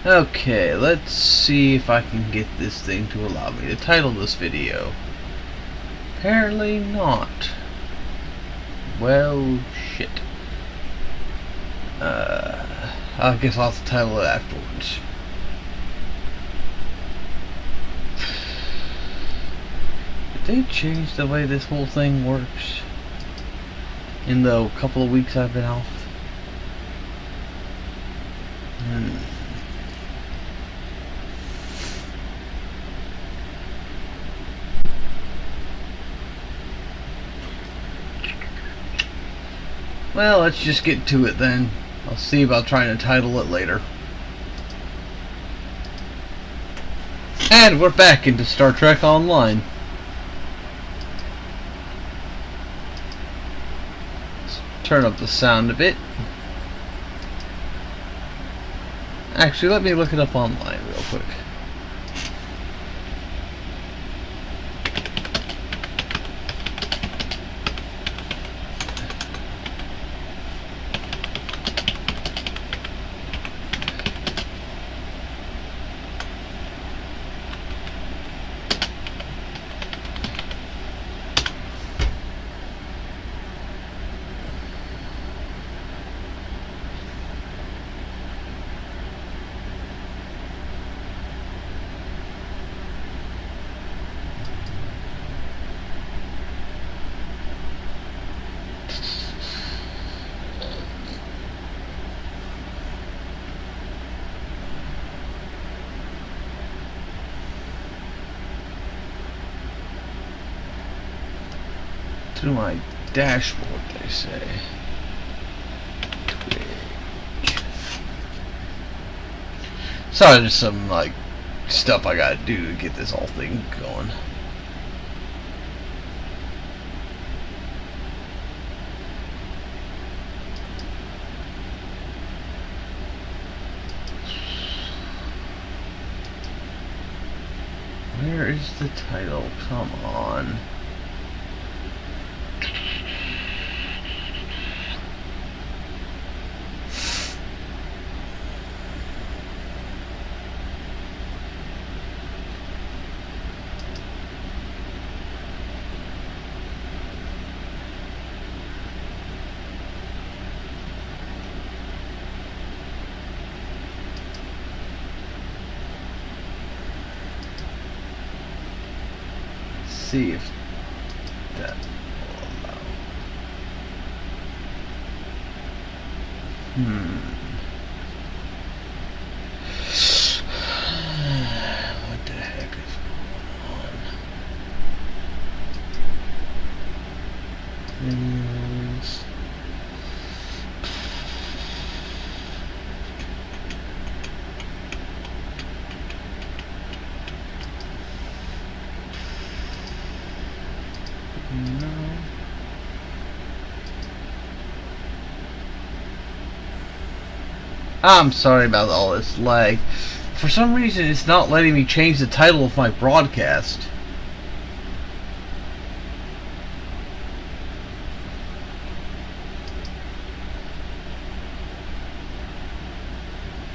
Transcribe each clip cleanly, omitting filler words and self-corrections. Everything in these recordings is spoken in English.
Okay, let's see if I can get this thing to allow me to title this video. Apparently not. Well, shit. I guess I'll have to title it afterwards. Did they change the way this whole thing works in the couple of weeks I've been off? Well, let's just get to it then. I'll see about trying to title it later. And we're back into Star Trek Online. Let's turn up the sound a bit. Actually, let me look it up online real quick. To my dashboard, they say. Twitch. Sorry, there's some like stuff I gotta do to get this whole thing going. Where is the title? Come on. See if that will allow. What the heck is going on? Videos. No. I'm sorry about all this lag. For some reason, it's not letting me change the title of my broadcast.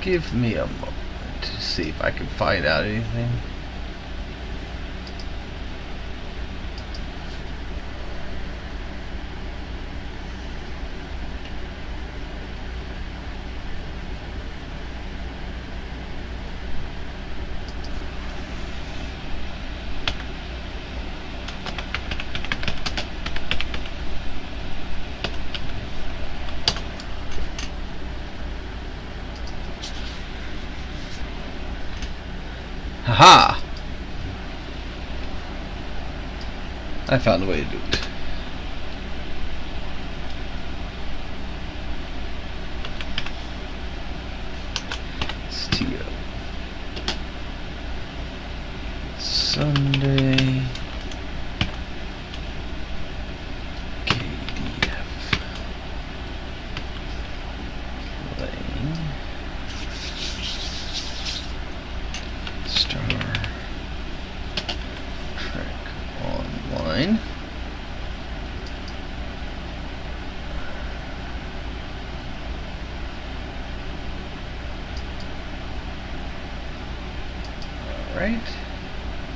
Give me a moment to see if I can find out anything. Haha! I found a way to do it. STO. Sunday. KDF. Playing. Star Trek Online. Alright.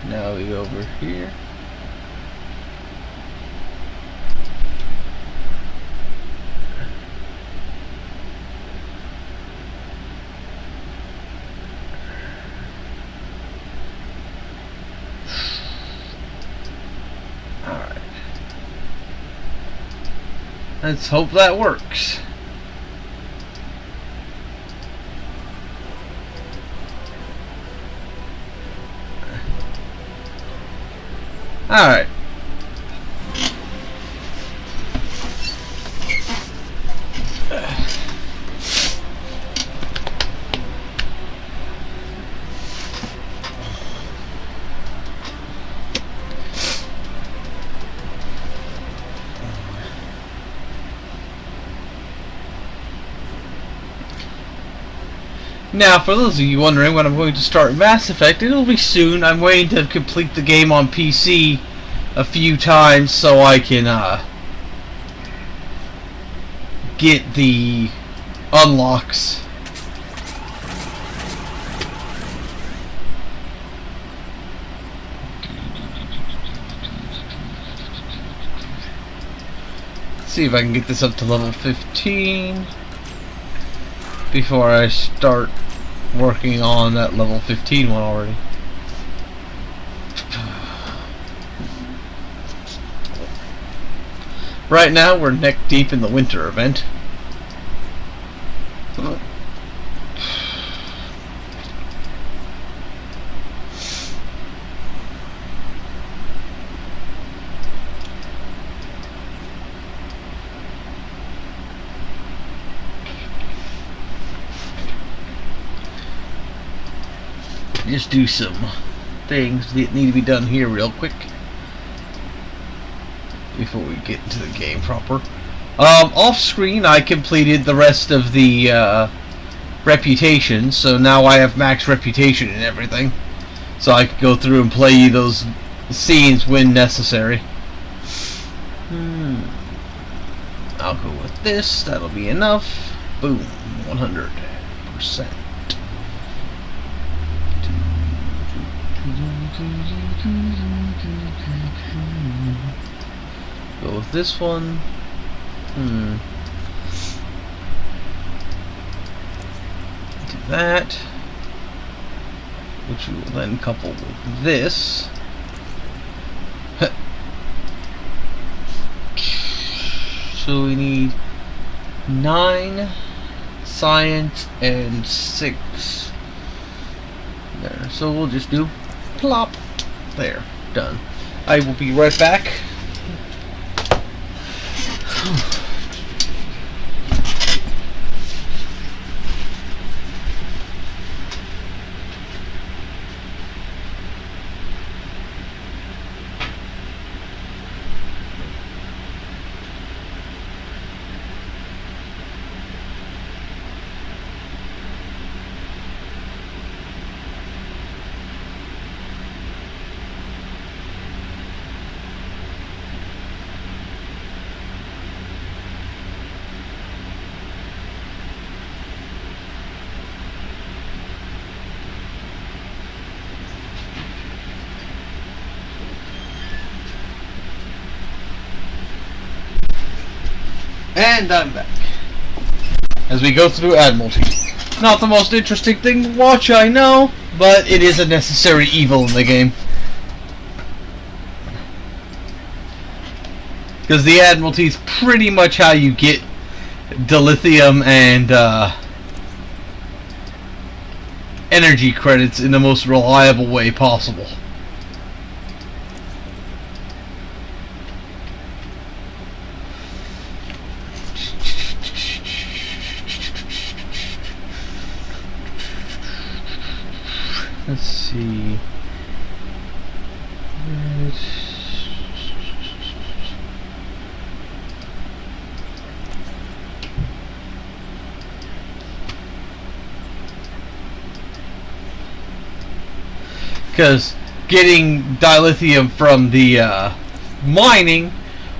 Now we go over here. Alright. Let's hope that works. Alright. Now, for those of you wondering when I'm going to start Mass Effect, it'll be soon. I'm waiting to complete the game on PC a few times so I can get the unlocks. Let's see if I can get this up to level 15 before I start working on that level 15 one already. Right now we're neck deep in the winter event. Just do some things that need to be done here real quick before we get into the game proper. Off screen I completed the rest of the reputation, so now I have max reputation and everything, so I can go through and play those scenes when necessary. I'll go with this, that'll be enough. Boom, 100%. Go with this one. Do that, which we will then couple with this. So we need 9 science and 6 there. So we'll just do plop. There, done. I will be right back. And I'm back. As we go through Admiralty. Not the most interesting thing to watch, I know, but it is a necessary evil in the game. Because the Admiralty is pretty much how you get dilithium and energy credits in the most reliable way possible. Let's see. Because getting dilithium from the mining,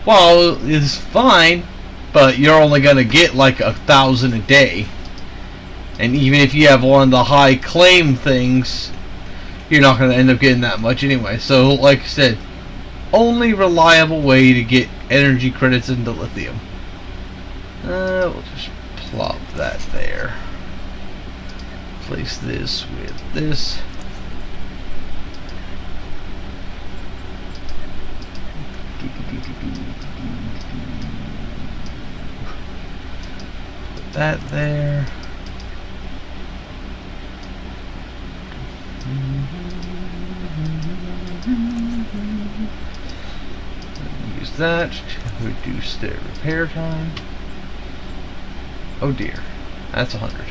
well, is fine, but you're only going to get like 1,000 a day. And even if you have one of the high claim things, you're not going to end up getting that much anyway. So, like I said, only reliable way to get energy credits into lithium. We'll just plop that there. Place this with this. Put that there. Use that to reduce their repair time. Oh dear, that's 100.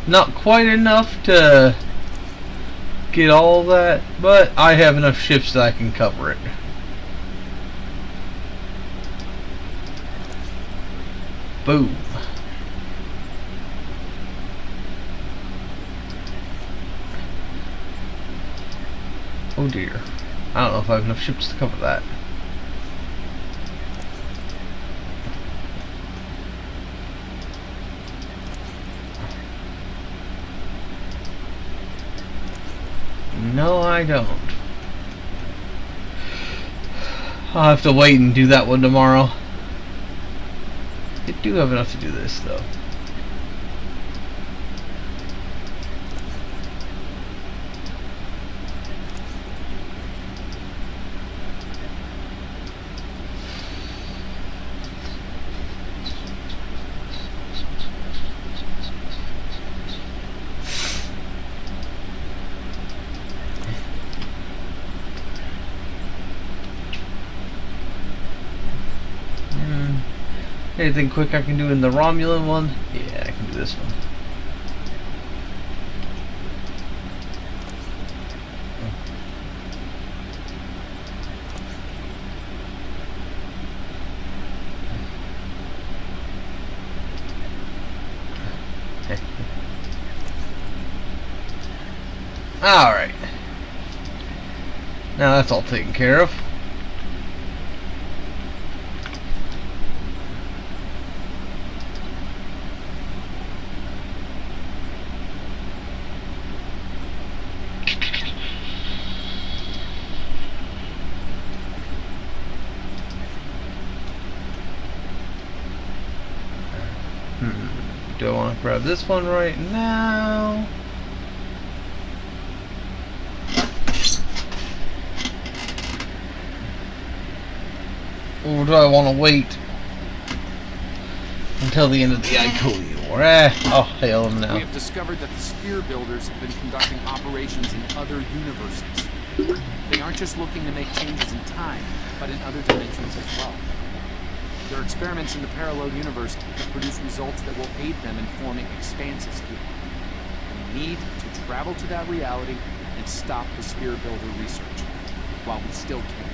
Not quite enough to get all that, but I have enough ships that I can cover it. Boom. Oh dear. I don't know if I have enough ships to cover that. No, I don't. I'll have to wait and do that one tomorrow. I do have enough to do this, though. Anything quick I can do in the Romulan one? Yeah, I can do this one. Alright. Now that's all taken care of. Do I want to grab this one right now? Or do I want to wait until the end of the Iconium War? Oh hell no. We have discovered that the Sphere Builders have been conducting operations in other universes. They aren't just looking to make changes in time, but in other dimensions as well. Their experiments in the parallel universe have produced results that will aid them in forming expanses here. We need to travel to that reality and stop the Sphere Builder research, while we still can.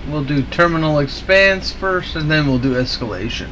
We'll do terminal expanse first, and then we'll do escalation.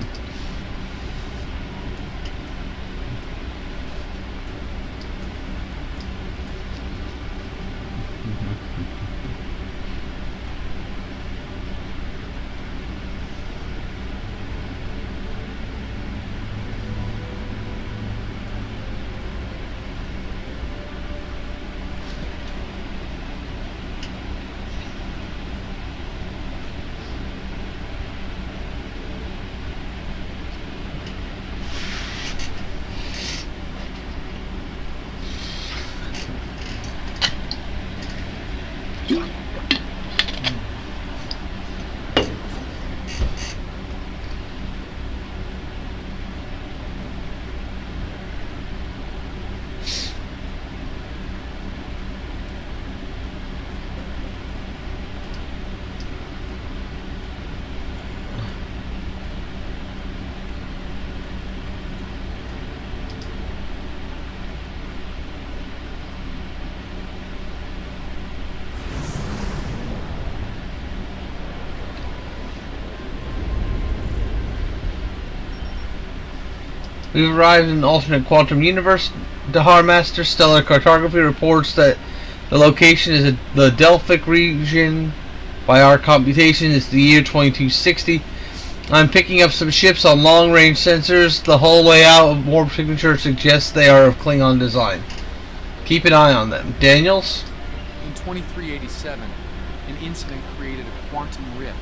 We've arrived in an alternate quantum universe. Dahar Master Stellar Cartography reports that the location is the Delphic region. By our computation, it's the year 2260. I'm picking up some ships on long-range sensors. The hull layout of warp signature suggests they are of Klingon design. Keep an eye on them. Daniels? In 2387, an incident created a quantum rift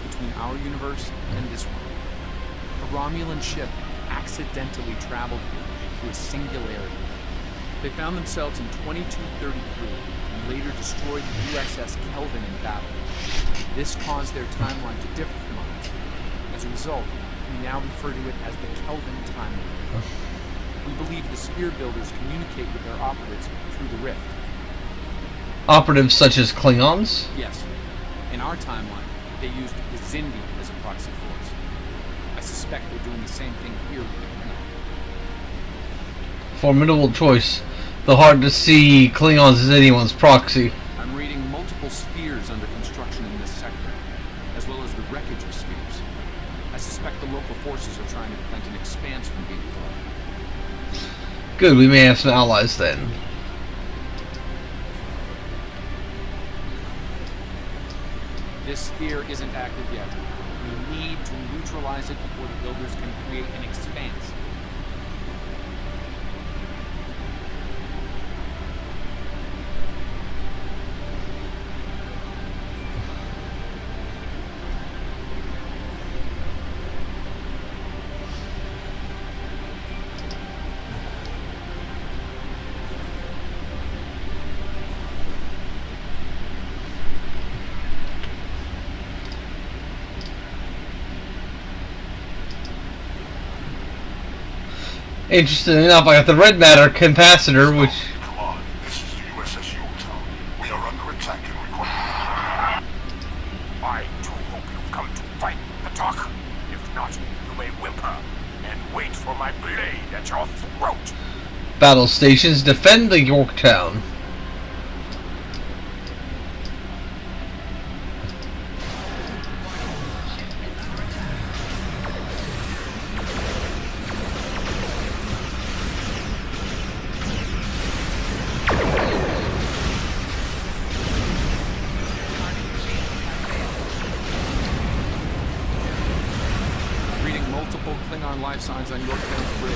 between our universe and this one. A Romulan ship accidentally traveled here to a singularity. They found themselves in 2233 and later destroyed the USS Kelvin in battle. This caused their timeline to differ from ours. As a result, we now refer to it as the Kelvin timeline. We believe the Spear Builders communicate with their operatives through the rift. Operatives such as Klingons? Yes. In our timeline, they used the Zindi as a proxy force. I suspect they're doing the same thing here with the Klingon. Formidable choice. Though hard to see Klingons as anyone's proxy. I'm reading multiple spheres under construction in this sector, as well as the wreckage of spheres. I suspect the local forces are trying to prevent an expanse from being flooded. Good, we may have some allies then. This sphere isn't active yet. We need to neutralize it before the builders can create an expanse. Interesting enough, I got the red matter capacitor, which... Come on, this is the USS Yorktown. We are under attack and require... I do hope you've come to fight the talk. If not, you may whimper and wait for my blade at your throat. Battle stations defend the Yorktown. Reading multiple Klingon life signs on Yorktown's bridge.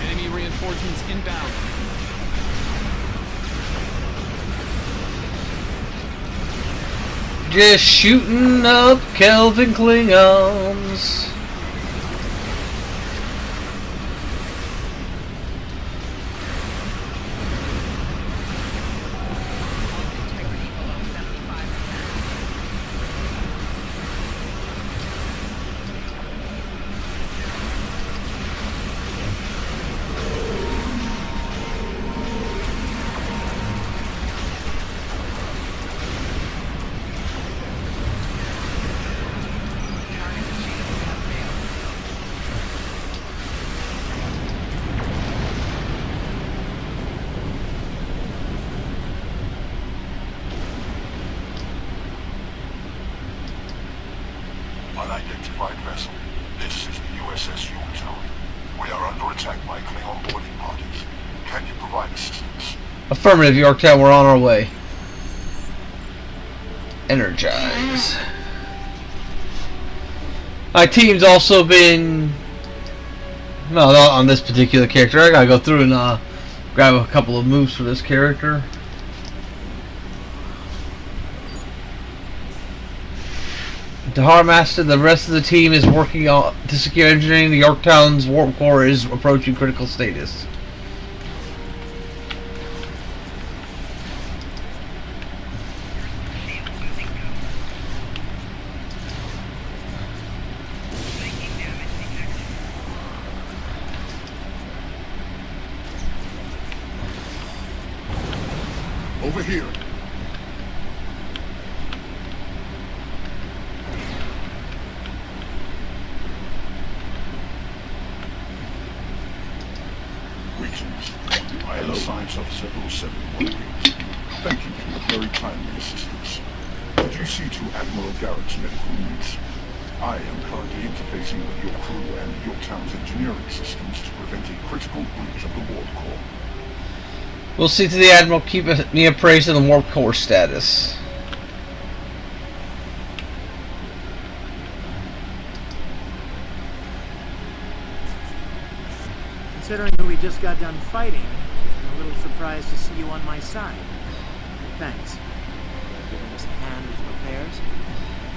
Enemy reinforcements inbound. Just shooting up Kelvin Klingons. Unidentified vessel. This is the USS Yorktown. We are under attack by Klingon boarding parties. Can you provide assistance? Affirmative, Yorktown, we're on our way. Energize. My team's also been... No, not on this particular character. I gotta go through and grab a couple of moves for this character. Dahar Master, the rest of the team is working on to secure engineering. The Yorktown's warp core is approaching critical status. Over here. Sub-718. Thank you for your very timely assistance. Could you see to Admiral Garrett's medical needs? I am currently interfacing with your crew and Yorktown's engineering systems to prevent a critical breach of the warp core. We'll see to the Admiral. Keep me appraised of the warp core status. Considering who we just got done fighting, I'm a little surprised to see you on my side. Thanks. For giving us a hand with repairs.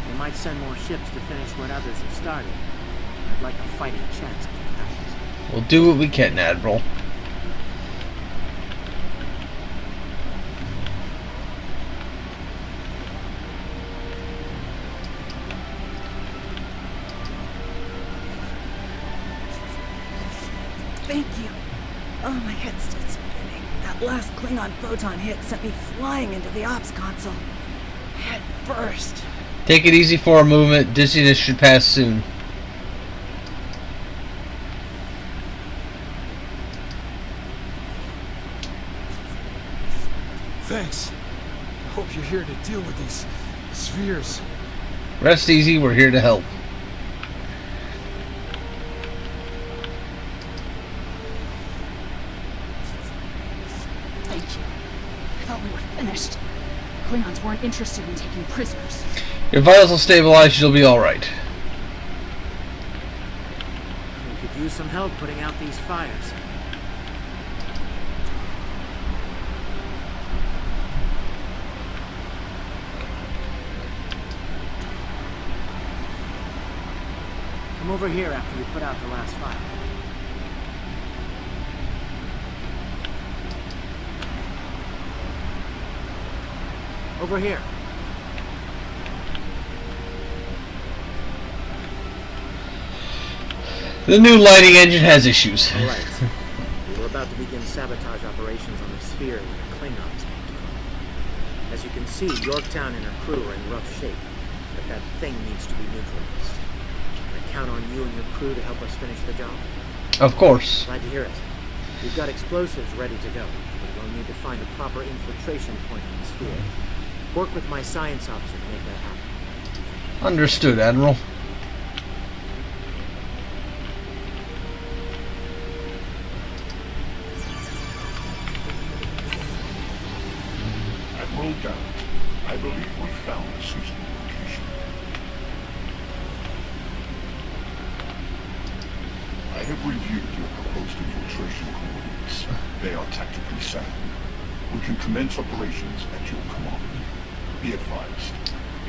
They might send more ships to finish what others have started. I'd like a fighting chance if it happens. We'll do what we can, Admiral. Thank you. Oh, my head's still spinning. That last Klingon photon hit sent me flying into the ops console. Head first. Take it easy for a movement. Dizziness should pass soon. Thanks. I hope you're here to deal with these spheres. Rest easy. We're here to help. Thank you. I thought we were finished. Klingons weren't interested in taking prisoners. Your vitals will stabilize. You'll be all right. We could use some help putting out these fires. Come over here after we put out the last fire. Over here. The new lighting engine has issues. All right. We were about to begin sabotage operations on the sphere when the Klingons came to call. As you can see, Yorktown and her crew are in rough shape, but that thing needs to be neutralized. I count on you and your crew to help us finish the job. Of course. Glad to hear it. We've got explosives ready to go, but we'll need to find a proper infiltration point on the sphere. Work with my science officer to make that happen. Understood, Admiral. Admiral Garrett, I believe we found a suitable location. I have reviewed your proposed infiltration coordinates. They are tactically sound. We can commence operations at your command. Be advised,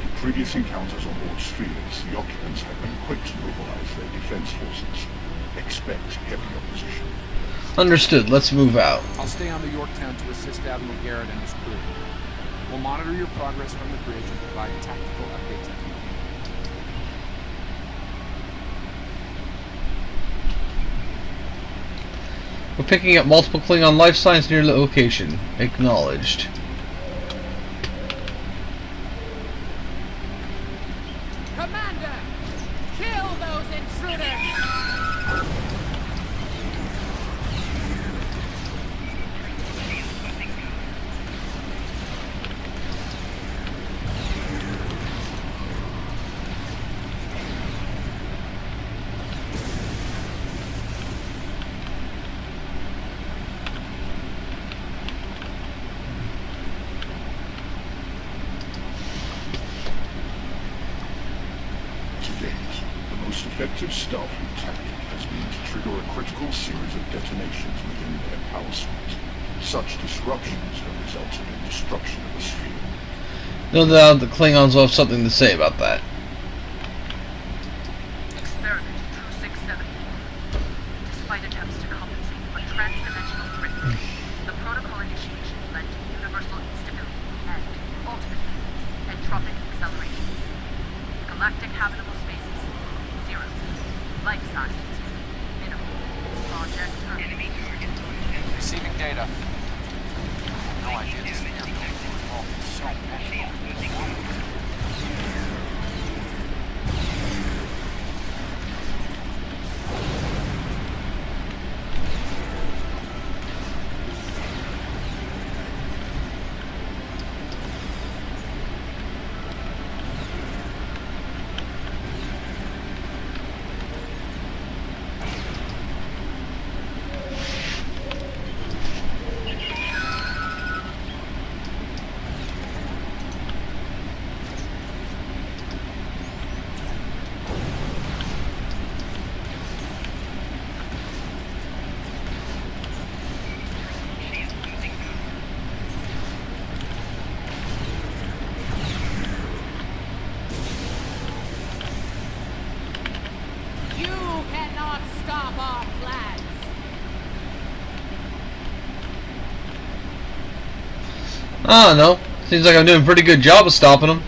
in previous encounters on board spheres, the occupants have been quick to mobilize their defense forces. Expect heavy opposition. Understood. Let's move out. I'll stay on the Yorktown to assist Admiral Garrett and his crew. We'll monitor your progress from the bridge and provide tactical updates at the moment. We're picking up multiple Klingon life signs near the location. Acknowledged. Commander! Kill those intruders! Effective Starfleet tactic has been to trigger a critical series of detonations within their power suite. Such disruptions have resulted in destruction of the sphere. No doubt the Klingons will have something to say about that. Experiment 267. Despite attempts to compensate for trans-dimensional drift, the protocol initiation led to universal instability and, ultimately, entropic acceleration. Galactic habitable spaces. Zero. Life signs. Minimal. Project terminated. Receiving data. No idea this thing is involved in so many. stop our plans. I don't know. Seems like I'm doing a pretty good job of stopping them.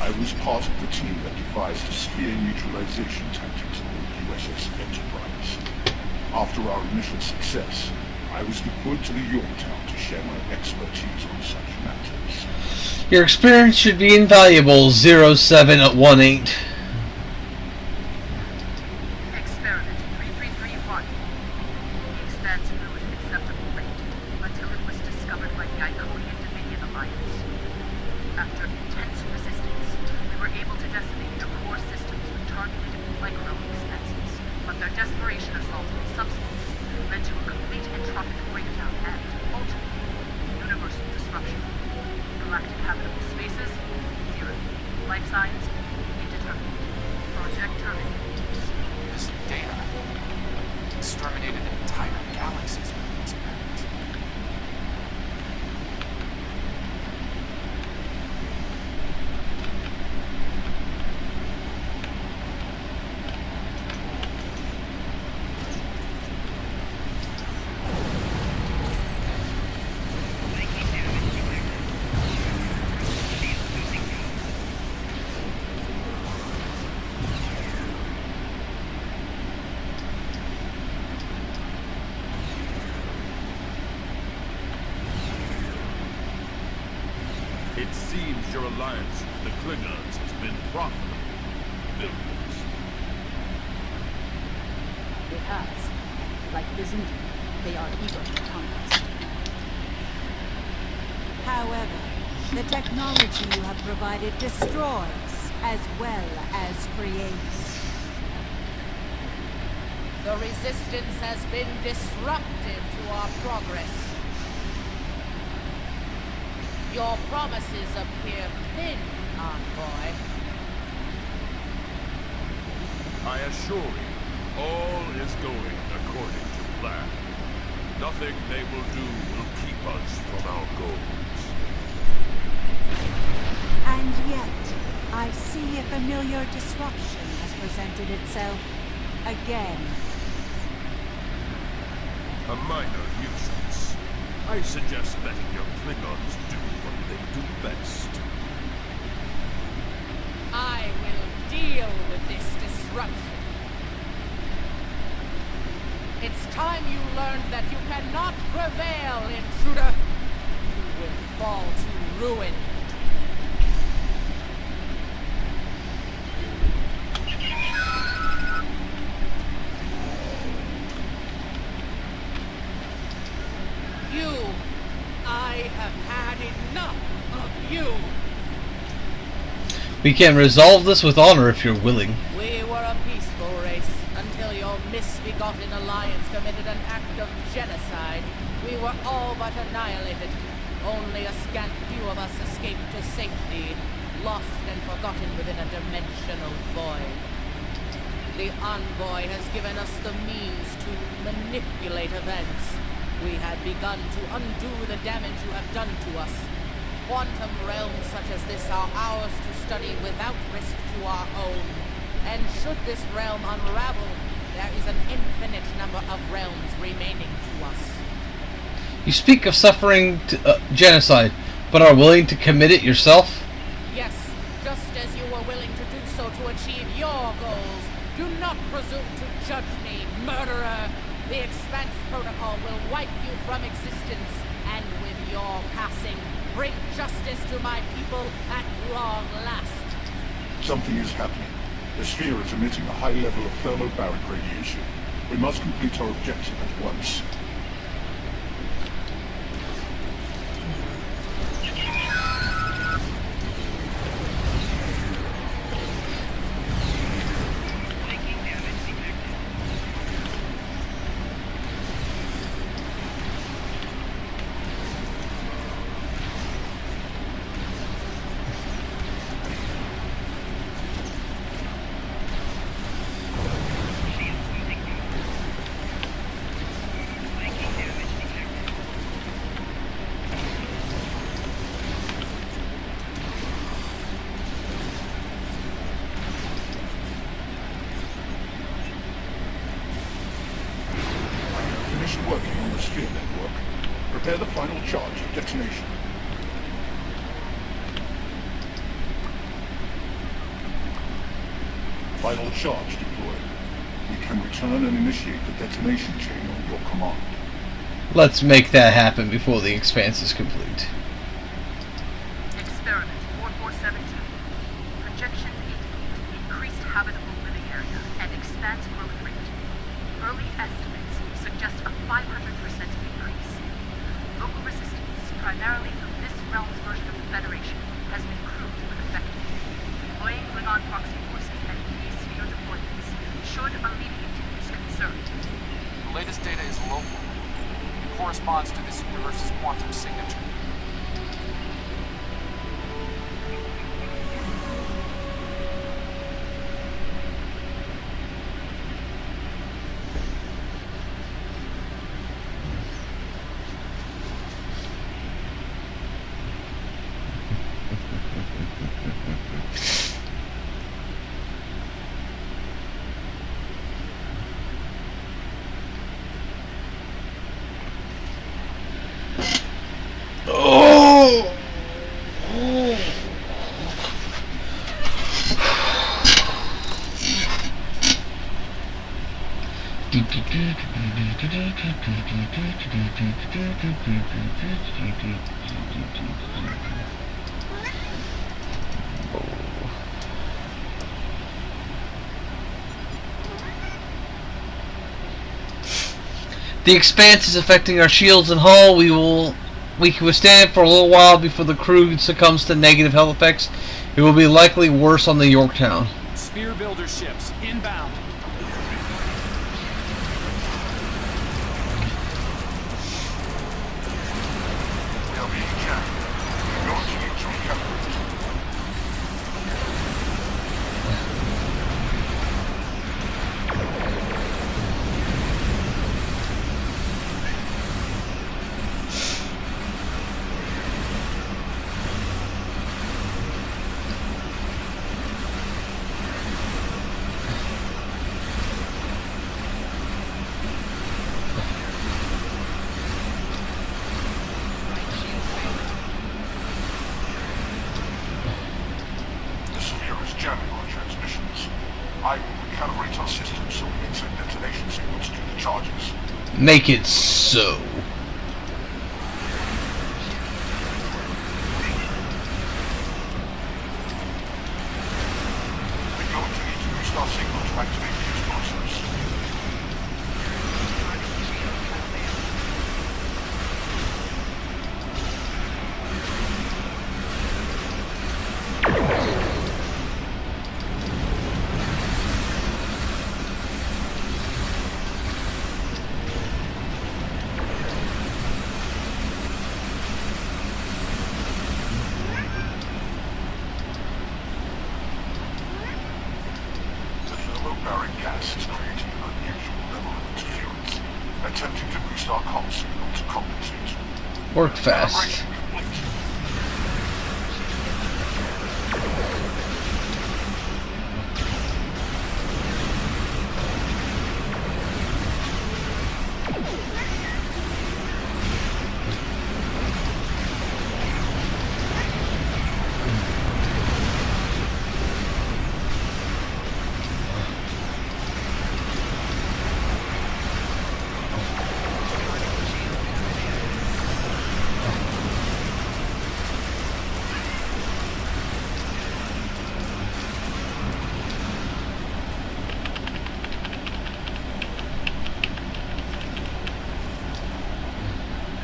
I was part of the team that devised a sphere neutralization tactics called USS Enterprise. After our initial success, I was deployed to the Yorktown to share my expertise on such matters. Your experience should be invaluable, 0718. Experiment 3331. The expanse grew at an acceptable rate until it was discovered by the Iconian Dominion Alliance. After intense resistance, we were able to decimate their core systems with targeted micro-expanses, but their desperation assault on substance led to a complete entropic breakdown and, ultimately, universal disruption. Galactic habitable spaces, 0. Life signs, indeterminate. Project terminated. This data exterminated entire galaxies with the experiment. It seems your alliance with the Klingons has been profitable. Billions. It has. Like Byzantium, they are eager for conquest. However, the technology you have provided destroys as well as creates. The resistance has been disruptive to our progress. Your promises appear thin, envoy. I assure you, all is going according to plan. Nothing they will do will keep us from our goals. And yet, I see a familiar disruption has presented itself again. A minor nuisance. I suggest letting your Klingons do what they do best. I will deal with this disruption. It's time you learned that you cannot prevail, intruder. You will fall to ruin. I have had enough of you. We can resolve this with honor if you're willing. We were a peaceful race until your misbegotten alliance committed an act of genocide. We were all but annihilated. Only a scant few of us escaped to safety, lost and forgotten within a dimensional void. The Envoy has given us the means to manipulate events. We had begun to undo the damage you have done to us. Quantum realms such as this are ours to study without risk to our own. And should this realm unravel, there is an infinite number of realms remaining to us. You speak of suffering genocide, but are willing to commit it yourself? Yes, just as you were willing to do so to achieve your goals. Do not presume to judge me, murderer! The Expanse Protocol will wipe you from existence, and with your passing, bring justice to my people at long last. Something is happening. The sphere is emitting a high level of thermobaric radiation. We must complete our objective at once. on the sphere network. Prepare the final charge for detonation. Final charge deployed. We can return and initiate the detonation chain on your command. Let's make that happen before the expanse is complete. Experiment 4472. Projections indicate increased habitable living area and expanse growth rate. Early estimates suggest a 500% increase. Local resistance, primarily from this realm's version of the Federation, has been crewed with effective. Deploying Klingon proxy forces and sphere deployments should alleviate this concern. The latest data is local. It corresponds to this universe's quantum signature. The expanse is affecting our shields and hull. We can withstand it for a little while before the crew succumbs to negative health effects. It will be likely worse on the Yorktown. Sphere builder ships inbound. They'll be jammed. You're going to need to recalibrate. Jamming our transmissions. I will recalibrate our system so we can send detonation signals to the charges. Make it so. We're going to need to boost our signal to activate the explosives. Thermobaric gas is creating an unusual level of interference, attempting to boost our comm signal to compensate. Work fast. Calibration complete.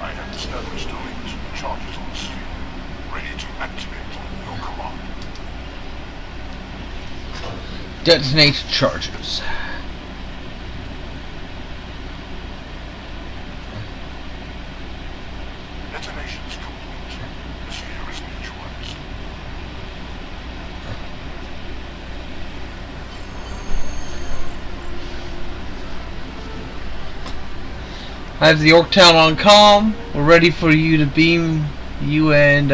I have established a link to the charges on the sphere, ready to activate on your command. Detonate charges. Detonation's complete. The sphere is neutralized. I have the Yorktown on comm. We're ready for you to beam you and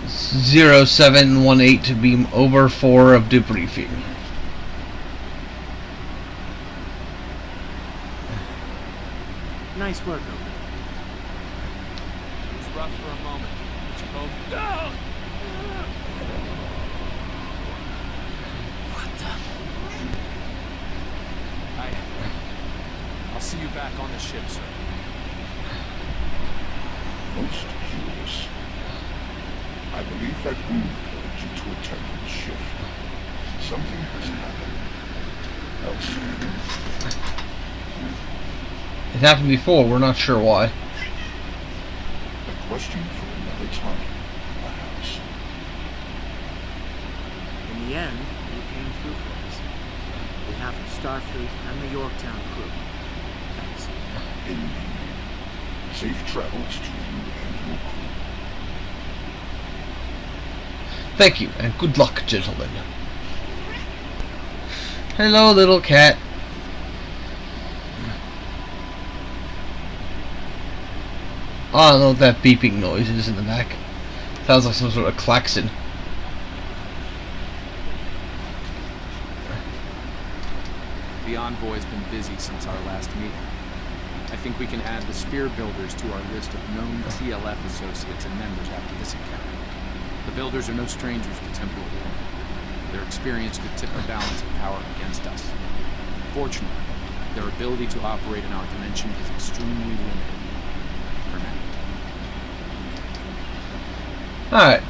0718 to beam over for a debriefing. Nice work over there. It was rough for a moment, but you both... No! I'll see you back on the ship, sir. Most curious. I believe that wound led you to attempt the shift. Something has happened elsewhere. It happened before, we're not sure why. A question for another time, perhaps. In the end, you came through for us. On behalf of Starfleet and the Yorktown crew. Thanks. Indeed. Safe travels to you and your crew. Thank you, and good luck, gentlemen. Hello, little cat. I don't know what that beeping noise is in the back. Sounds like some sort of klaxon. The envoy's been busy since our last meeting. I think we can add the spear builders to our list of known TLF associates and members after this encounter. The builders are no strangers to temporal war. Their experience could tip the balance of power against us. Fortunately, their ability to operate in our dimension is extremely limited. For now. Alright.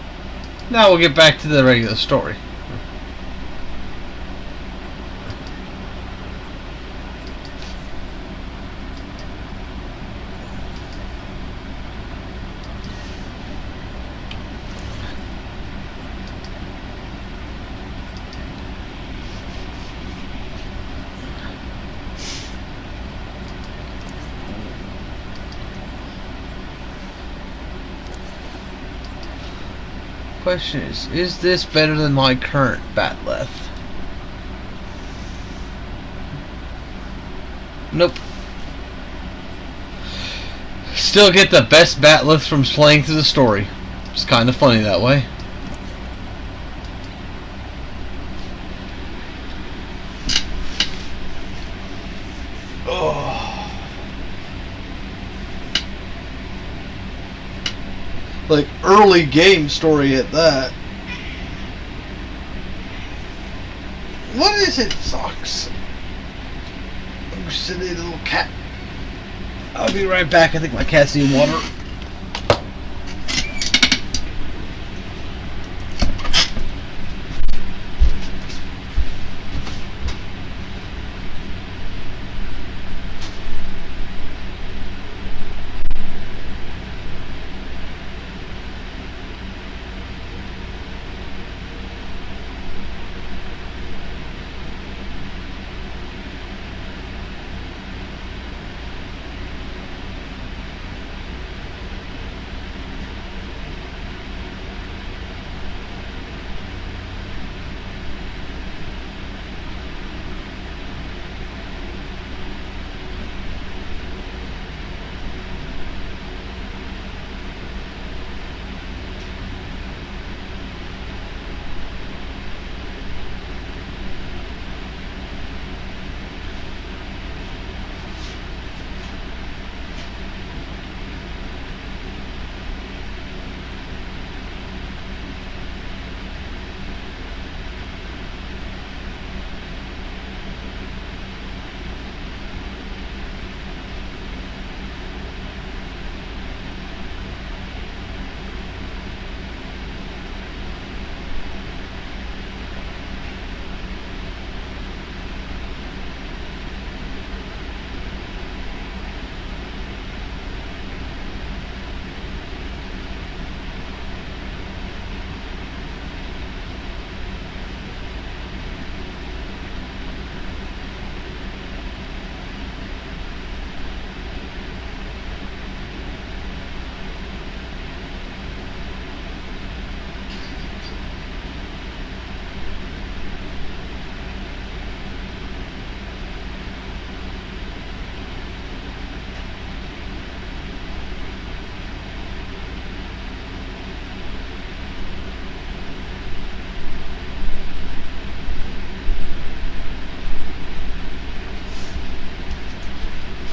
Now we'll get back to the regular story. Question is this better than my current batleth? Nope. Still get the best batleth from playing through the story. It's kind of funny that way. Like early game story at that. What is it, Socks? Oh, silly little cat. I'll be right back. I think my cat's needing water.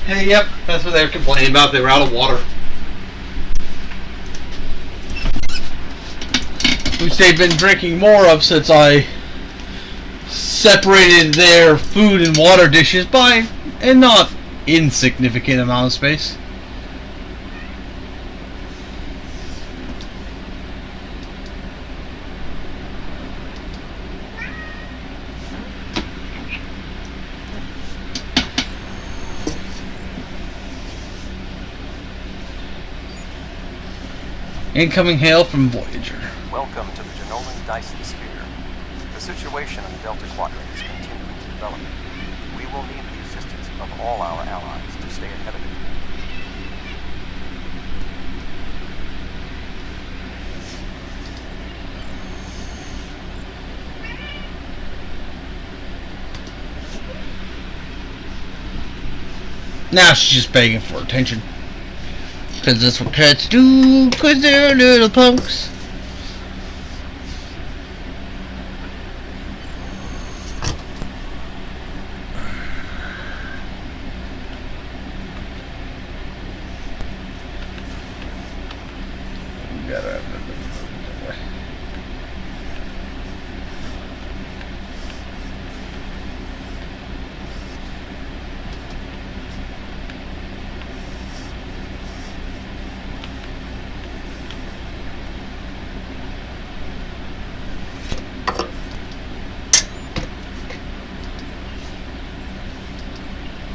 Hey, yep, that's what they were complaining about. They were out of water. Which they've been drinking more of since I separated their food and water dishes by a not insignificant amount of space. Incoming hail from Voyager. Welcome to the Janolan Dyson Sphere. The situation in the Delta Quadrant is continuing to develop. We will need the assistance of all our allies to stay ahead of it. Now she's just begging for attention. Because that's what cats do, because they're little punks.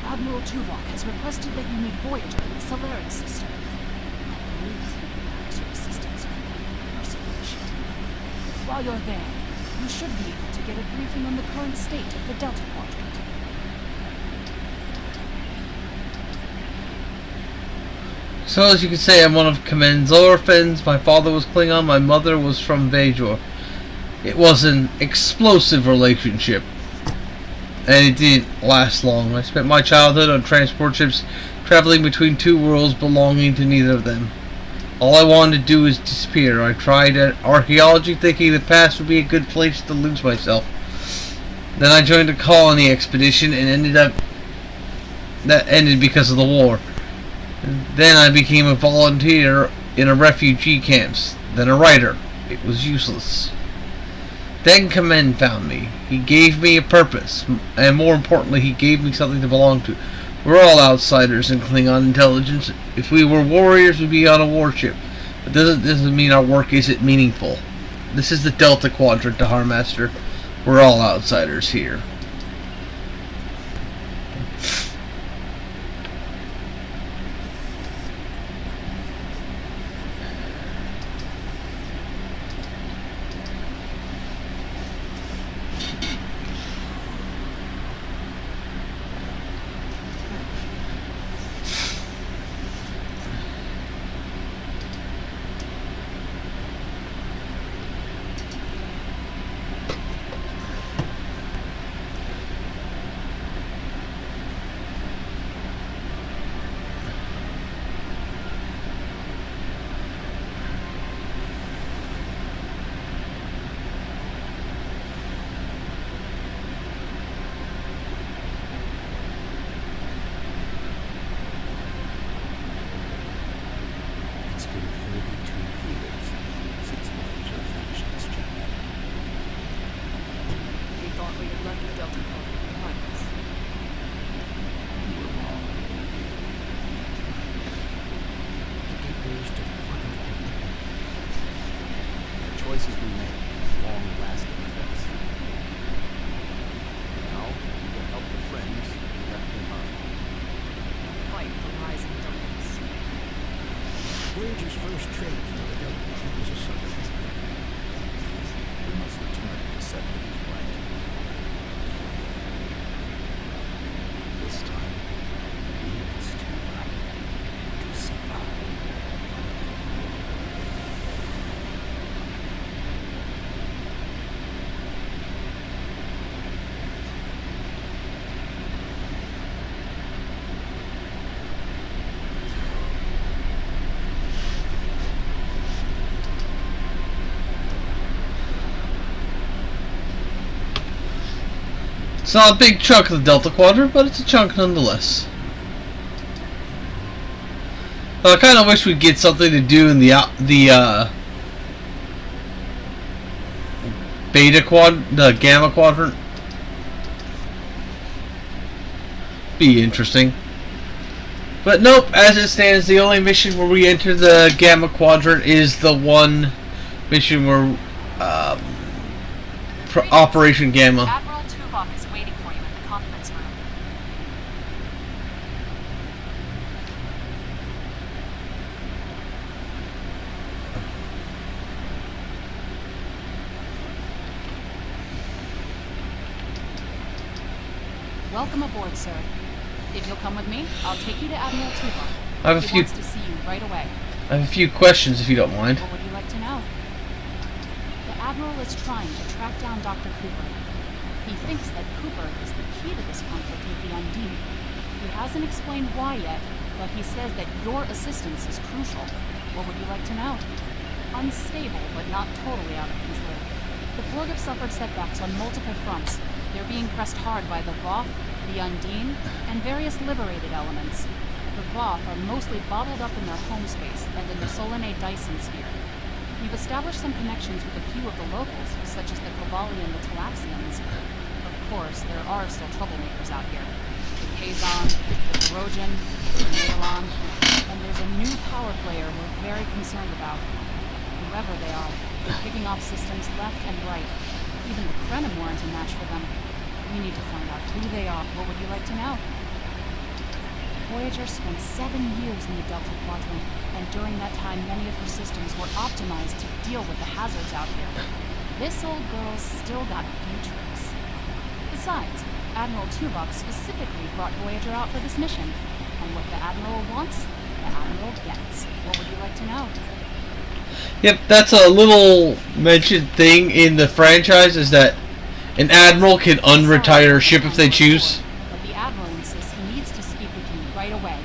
Admiral Tuvok has requested that you meet Voyager in the Solarian system. I believe he perhaps your assistance on our situation. While you're there, you should be able to get a briefing on the current state of the Delta Quadrant. So as you can say, I'm one of Command's orphans. My father was Klingon, my mother was from Bajor. It was an explosive relationship. And it didn't last long. I spent my childhood on transport ships traveling between two worlds belonging to neither of them. All I wanted to do was disappear. I tried archaeology thinking the past would be a good place to lose myself. Then I joined a colony expedition and that ended because of the war. Then I became a volunteer in a refugee camps. Then a writer. It was useless. Then Command found me. He gave me a purpose, and more importantly, he gave me something to belong to. We're all outsiders in Klingon intelligence. If we were warriors, we'd be on a warship. But doesn't mean our work isn't meaningful. This is the Delta Quadrant, Dahar Master. We're all outsiders here. Choices we make have long-lasting effects. Now, we will help the friends we left behind. Fight the rising darkness. Voyager's first trip for the Delta Quadrant was a success. We must return to set things right. This time, we must unite to survive. It's not a big chunk of the Delta Quadrant, but it's a chunk nonetheless. I kind of wish we'd get something to do in the the Gamma Quadrant. Be interesting. But nope, as it stands, the only mission where we enter the Gamma Quadrant is the one mission where Operation Gamma. Admiral Tuvok is waiting for you in the conference room. Welcome aboard, sir. If you'll come with me, I'll take you to Admiral Tuvok. I have a He few. wants to see you right away. I have a few questions, if you don't mind. What would you like to know? The Admiral is trying to track down Dr. Cooper. He thinks that Cooper is the key to this conflict with the Undine. He hasn't explained why yet, but he says that your assistance is crucial. What would you like to know? Unstable, but not totally out of control. The Borg have suffered setbacks on multiple fronts. They're being pressed hard by the Voth, the Undine, and various liberated elements. The Voth are mostly bottled up in their home space and in the Solanae Dyson sphere. We've established some connections with a few of the locals, such as the Kovali and the Talaxians. Of course, there are still troublemakers out here. The Kazon, the Barojan, the Naelon, and there's a new power player we're very concerned about. Whoever they are, they're picking off systems left and right. Even the Krenim weren't a match for them. We need to find out who they are. What would you like to know? Voyager spent 7 years in the Delta Quadrant, and during that time many of her systems were optimized to deal with the hazards out here. This old girl's still got a few tricks. Besides, Admiral Tuvok specifically brought Voyager out for this mission, and what the Admiral wants, the Admiral gets. What would you like to know? Yep, that's a little mentioned thing in the franchise, is that an Admiral can unretire a ship if they choose. But the Admiral insists he needs to speak with you right away.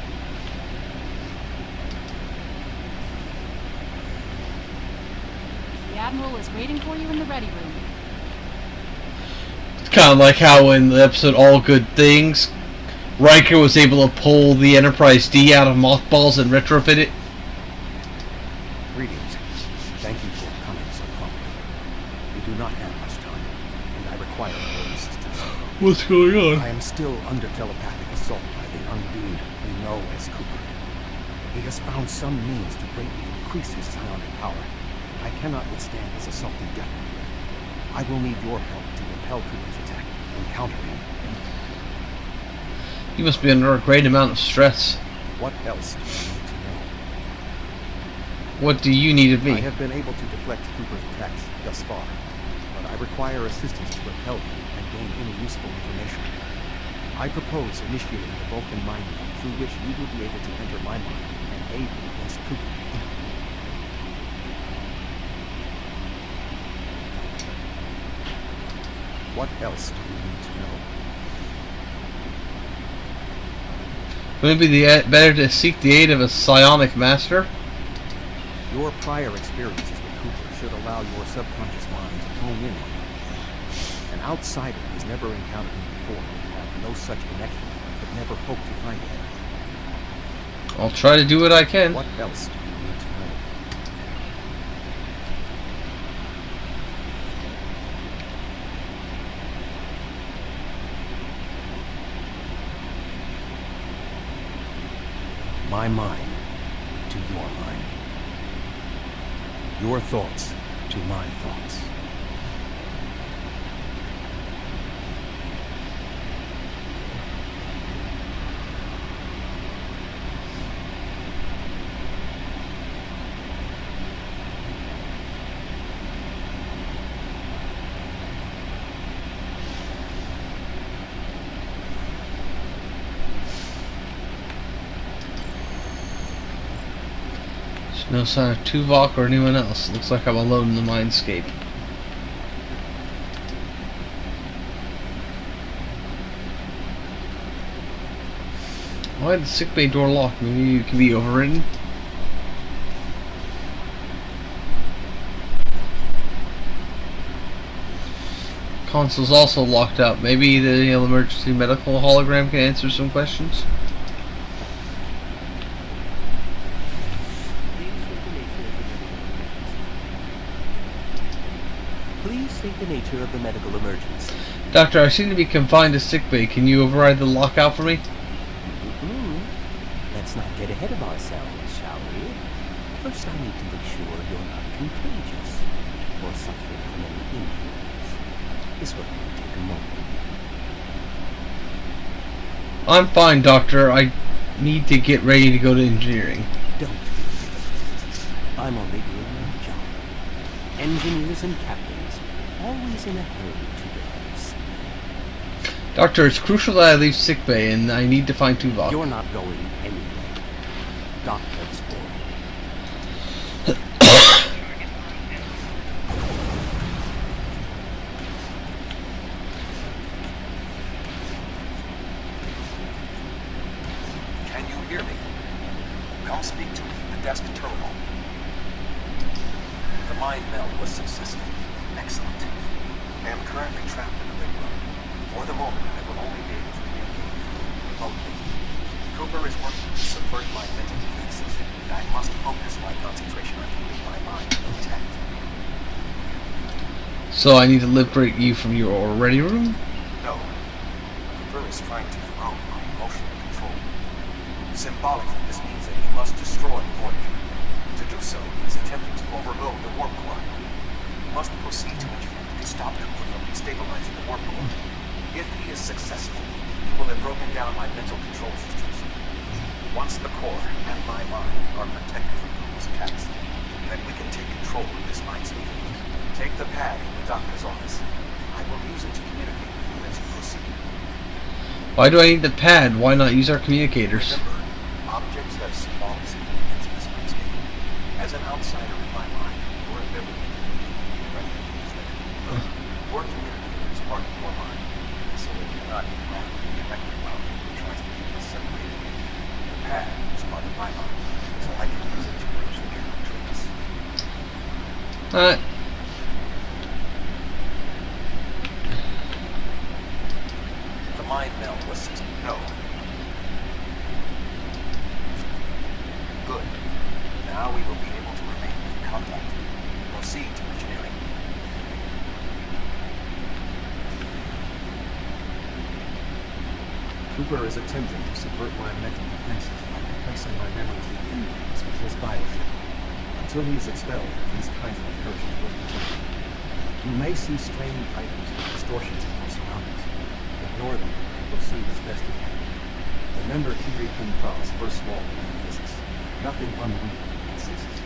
The Admiral is waiting for you in the ready room. It's kind of like how in the episode All Good Things, Riker was able to pull the Enterprise D out of mothballs and retrofit it. Greetings. Thank you for coming so promptly. We do not have much time, and I require your assistance. What's going on? I am still under telepathic assault by the Undine we know as Cooper. He has found some means to greatly increase his psionic power. I cannot withstand his assault indefinitely. I will need your help to repel Cooper's attack and counter him. You must be under a great amount of stress. What else do you need to know? What do you need of me? I have been able to deflect Cooper's attacks thus far, but I require assistance to repel him and gain any useful information. I propose initiating the Vulcan mind map through which you will be able to enter my mind and aid me against Cooper. What else do you need to know? Would it be better to seek the aid of a psionic master? Your prior experiences with Cooper should allow your subconscious mind to hone in on him. An outsider who has never encountered him before will have no such connection, but never hope to find him. I'll try to do what I can. What else do you need to know? My mind to your mind. Your thoughts to my thoughts. No sign of Tuvok or anyone else. Looks like I'm alone in the mindscape. Why is the sickbay door locked? Maybe it can be overridden? Console's also locked up. Maybe the emergency medical hologram can answer some questions? Please state the nature of the medical emergency. Doctor, I seem to be confined to sickbay. Can you override the lockout for me? Let's not get ahead of ourselves, shall we? First, I need to make sure you're not contagious or suffering from any injuries. This will only take a moment. I'm fine, Doctor. I need to get ready to go to engineering. Don't be difficult. I'm only doing my job. Engineers and captains, always in a hurry to get out of sickbay. Doctor, it's crucial that I leave sickbay, and I need to find Tuvok. You're not going anywhere. Doctor's order. Can you hear me? Come speak to me at the desk terminal. The mind meld was successful. Excellent. I am currently trapped in the big room. For the moment, I will only be able to communicate remotely. Cooper is working to subvert my mental defenses, and I must focus my concentration on keeping my mind intact. So I need to liberate you from your ready room? No. Cooper is trying to erode my emotional control. Symbolically, this means that he must destroy Voyager. To do so, he is attempting to overload the warp core. He must proceed to engineering to stop Cooper from destabilizing the warp core. If he is successful, he will have broken down my mental control systems. Once the core and my mind are protected from Cooper's attacks, then we can take control of this mindscape. Take the pad from the doctor's office. I will use it to communicate with you as you proceed. Why do I need the pad? Why not use our communicators? Remember, objects have symbolic significance in this landscape. As an outsider in my mind, your ability to recognize that your communicator is part of your mind, so it cannot be affected while it tries to keep us separated. The pad is part of my mind, so I can use it to bridge the gap between us. The mind meld was no. Good. Now we will be able to remain in contact. Proceed to engineering. Cooper is attempting to subvert my mental defenses by replacing my memories with implants with his biochip. Until he is expelled, these kinds of incursions will continue. You may see strange items and distortions in your surroundings. Ignore them and proceed as best you can. Remember Kiri Kumpra's first law in physics. Nothing unreal exists.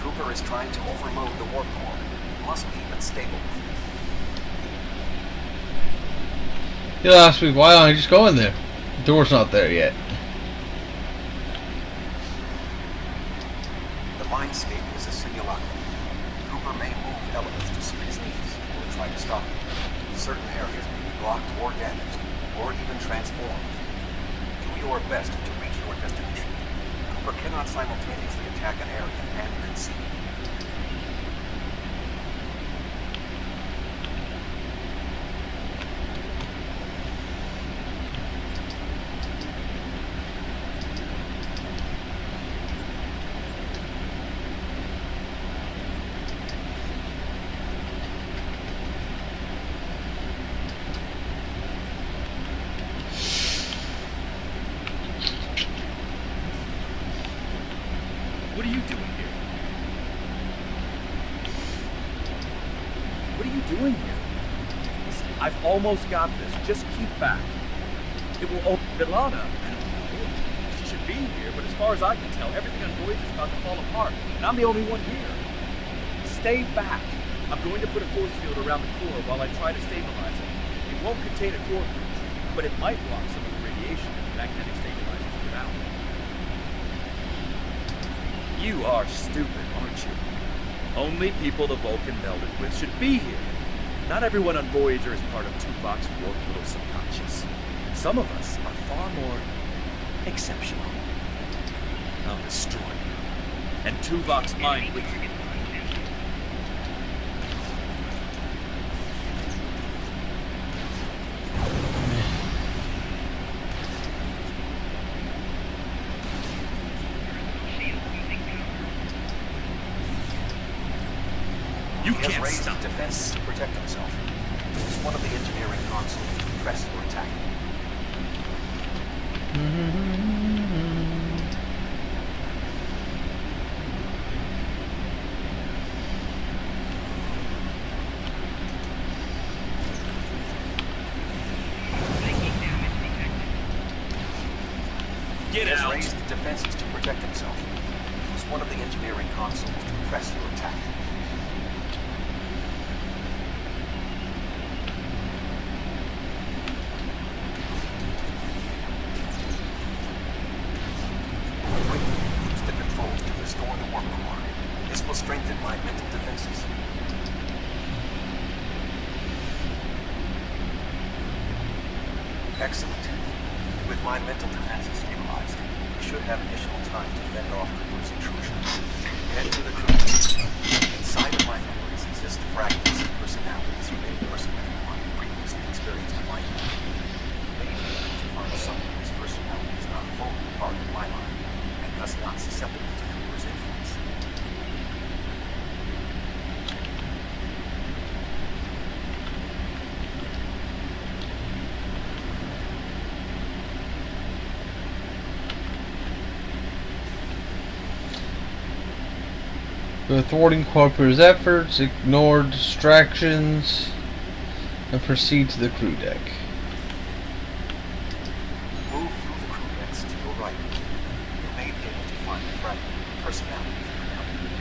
Cooper is trying to overload the warp core. We must keep it stable. You'll ask me, why don't I just go in there? The door's not there yet. The mindscape is a simulacrum. Cooper may move elements to suit his needs. We'll try to stop it. Certain areas may be blocked or damaged, or even transformed. Do your best to reach your destination. Cooper cannot simultaneously attack an area and concede. What are you doing here? What are you doing here? Listen, I've almost got this. Just keep back. It will open Vilana. I don't know. She should be here, but as far as I can tell, everything on Voyager is about to fall apart, and I'm the only one here. Stay back. I'm going to put a force field around the core while I try to stabilize it. It won't contain a core breach, but it might block some of the radiation if the magnetic stabilizers put out. You are stupid, aren't you? Only people the Vulcan melded with should be here. Not everyone on Voyager is part of Tuvok's warped little subconscious. Some of us are far more exceptional. I'll destroy you. And Tuvok's mind with you. You He has can't raised stop defenses this. to protect himself. Use one of the engineering consoles to press your attack. Get He has out! raised defenses to protect himself. Use one of the engineering consoles to press your attack. Use the controls to restore the warp core. This will strengthen my mental defenses. Excellent. With my mental defenses stabilized, we should have additional time to fend off Cooper's intrusion. Head to the crew. Inside of my memories exist fragments of personalities from any person anyone previously experienced in life. You may be able to find someone whose personality is not wholly part of my mind, and thus not susceptible to Cooper's influence. Thwarting Corpor's efforts, ignore distractions, and proceed to the crew deck. Move through the crew decks to your right. You may be able to find a fragment of personality in your memory.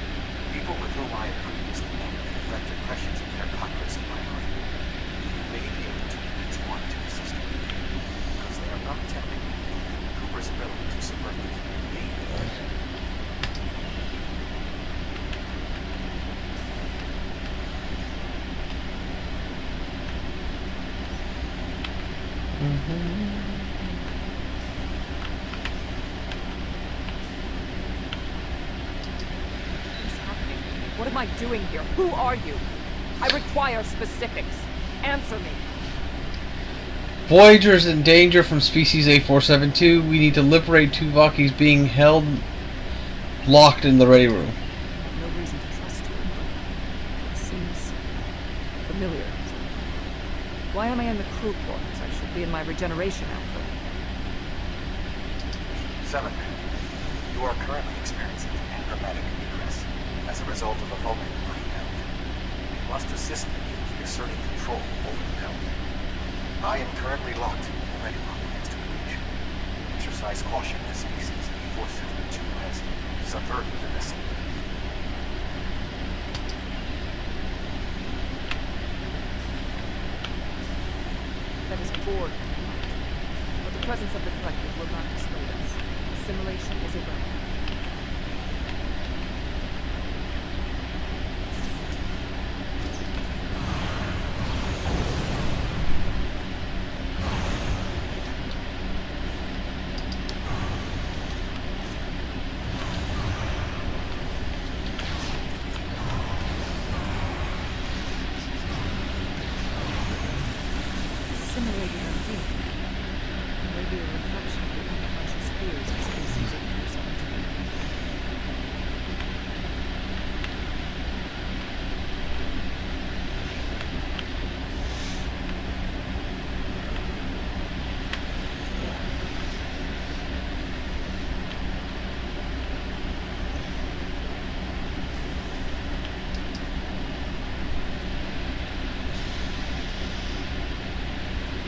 People with whom I have previously met and left impressions of their cockpits in my mind. You may be able to use one to assist you. Because they are not technically Cooper's ability to subvert them may be limited. What's happening? What am I doing here? Who are you? I require specifics. Answer me. Voyager is in danger from species A472. We need to liberate Tuvok. He's being held locked in the ready room. I have no reason to trust you, but it seems familiar. Why am I in the crew quarters? I should be in my regeneration outfit. 7. You are currently experiencing an dramatic regress as a result of a vulnerable mind meld. You must assist me in reasserting control over the meld. I am currently locked in the ready room next to the breach. Exercise caution as species A472 has subverted the vessel. That is bored. But the presence of the collective will not dissuade us. Assimilation is irrelevant. Assimilated indeed. Maybe a reflection of the unconscious fears of species of yourself.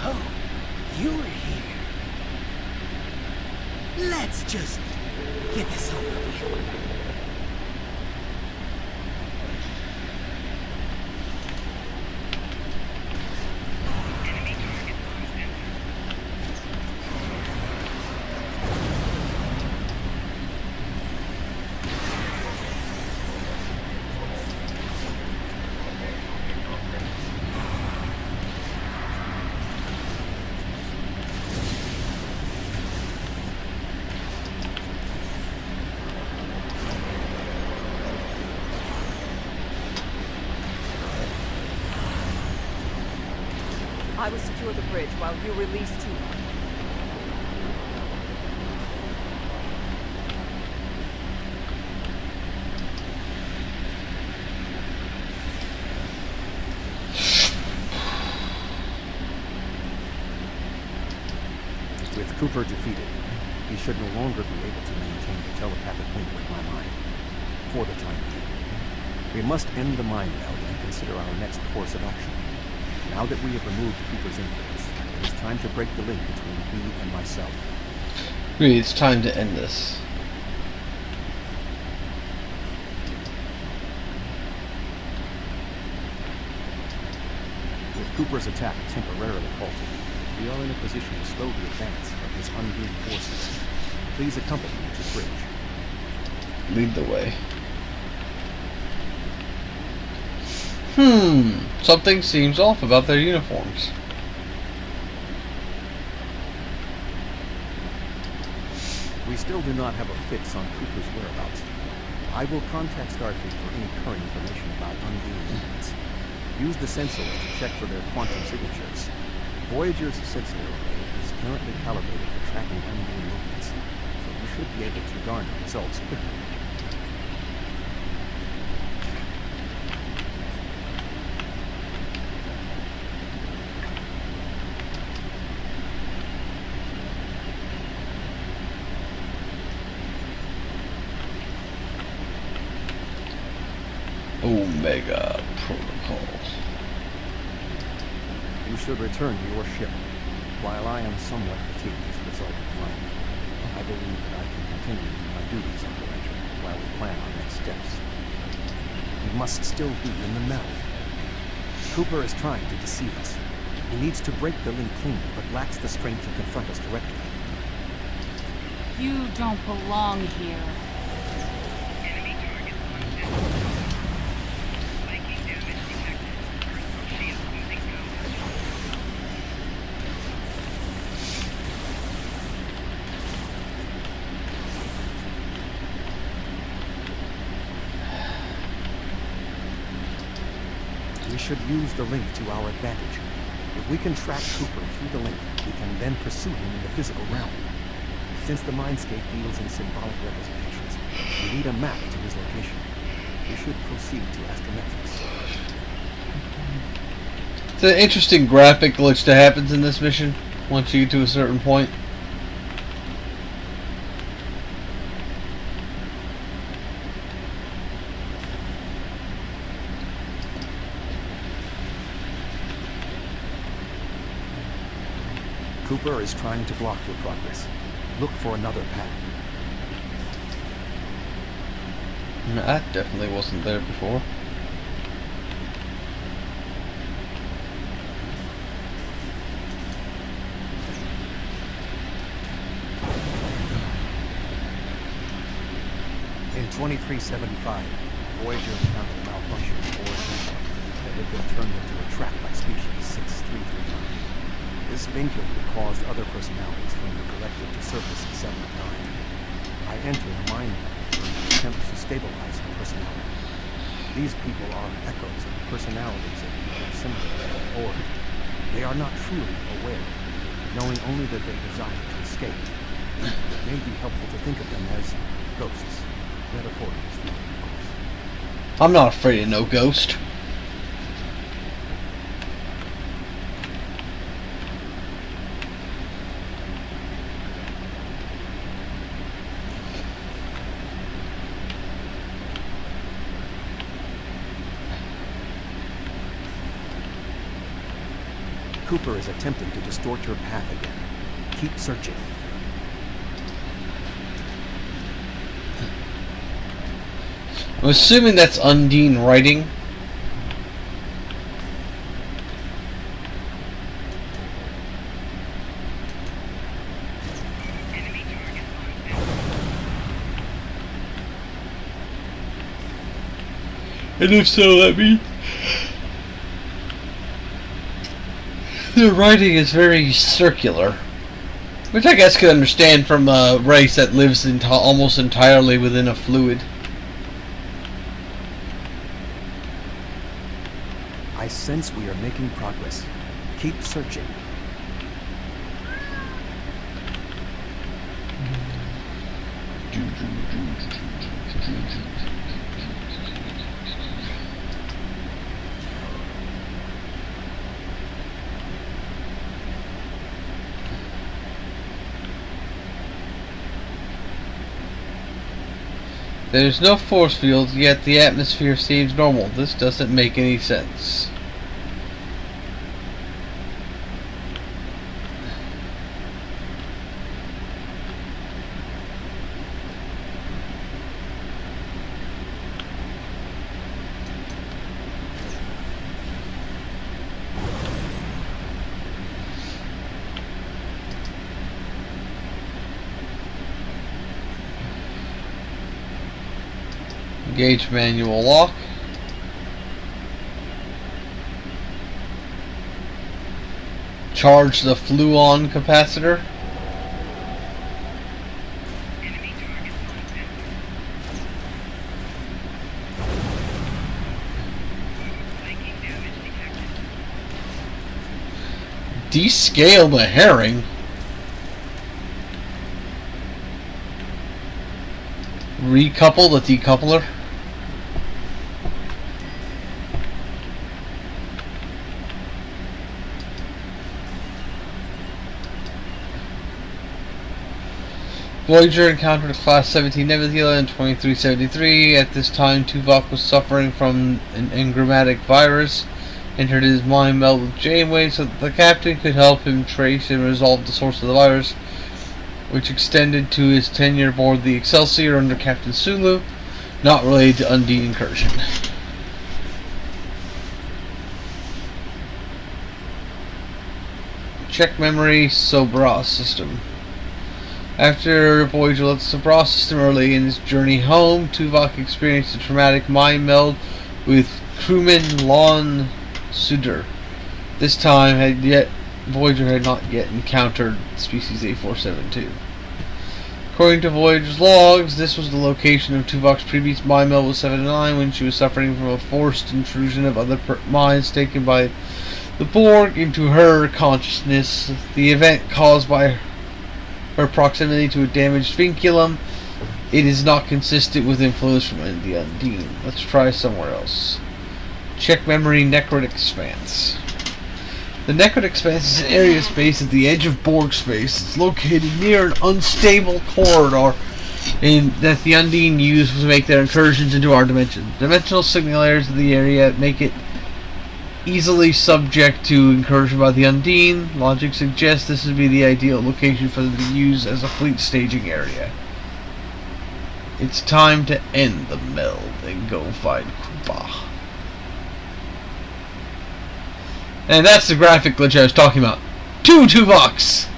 Oh, you're here. Let's just get this over with. I will secure the bridge while you release Tula. With Cooper defeated, he should no longer be able to maintain the telepathic link with my mind. For the time being. We must end the mind meld and consider our next course of action. Now that we have removed Cooper's influence, it is time to break the link between he and myself. Really, it's time to end this. With Cooper's attack temporarily halted, we are in a position to slow the advance of his undue forces. Please accompany me to the bridge. Lead the way. Something seems off about their uniforms. We still do not have a fix on Cooper's whereabouts. I will contact Starfleet for any current information about undue movements. Use the sensors to check for their quantum signatures. Voyager's sensor array is currently calibrated for tracking undue movements, so you should be able to garner results quickly. Omega Protocol. You should return to your ship. While I am somewhat fatigued as a result of flying, I believe that I can continue my duties on Voyager while we plan our next steps. We must still be in the meld. Cooper is trying to deceive us. He needs to break the link clean, but lacks the strength to confront us directly. You don't belong here. We should use the link to our advantage. If we can track Cooper through the link, we can then pursue him in the physical realm. Since the mindscape deals in symbolic representations, we need a map to his location. We should proceed to astrometrics. It's an interesting graphic glitch that happens in this mission once you get to a certain point. Cooper is trying to block your progress. Look for another path. That definitely wasn't there before. In 2375, Voyager encountered a malfunction aboard Vincula that had been turned into a trap by species 6339. This Vincula caused other personalities from the collective to surface in 79. I entered a mind meld in an attempt to stabilize the personality. These people are echoes of the personalities of people similar to the Org. They are not truly aware, knowing only that they desire to escape. It may be helpful to think of them as ghosts, metaphorically speaking, of course. I'm not afraid of no ghost. Cooper is attempting to distort your path again. Keep searching. I'm assuming that's Undine writing. And if so, let me. The writing is very circular, which I guess could understand from a race that lives almost entirely within a fluid. I sense we are making progress. Keep searching. There's no force field, yet the atmosphere seems normal. This doesn't make any sense. Engage manual lock. Charge the fluon capacitor. Descale the herring. Recouple the decoupler. Voyager encountered a Class 17 Nebula in 2373. At this time, Tuvok was suffering from an engrammatic virus. Entered his mind meld with Janeway so that the captain could help him trace and resolve the source of the virus, which extended to his tenure aboard the Excelsior under Captain Sulu, not related to Undine incursion. Check memory, Sobra system. After Voyager left the Sobra system early in his journey home, Tuvok experienced a traumatic mind meld with crewman Lon Suder. This time, Voyager had not yet encountered species A472. According to Voyager's logs, this was the location of Tuvok's previous mind meld with 7-9 when she was suffering from a forced intrusion of other minds taken by the Borg into her consciousness. The event caused by her proximity to a damaged vinculum. It is not consistent with influence from the Undine. Let's try somewhere else. Check memory, Necrotic Expanse. The Necrotic Expanse is an area of space at the edge of Borg space. It's located near an unstable corridor that the Undine used to make their incursions into our dimension. Dimensional signal layers of the area make it easily subject to incursion by the Undine. Logic suggests this would be the ideal location for them to use as a fleet staging area. It's time to end the meld and go find Koopa. And that's the graphic glitch I was talking about. 2 Tuvoks!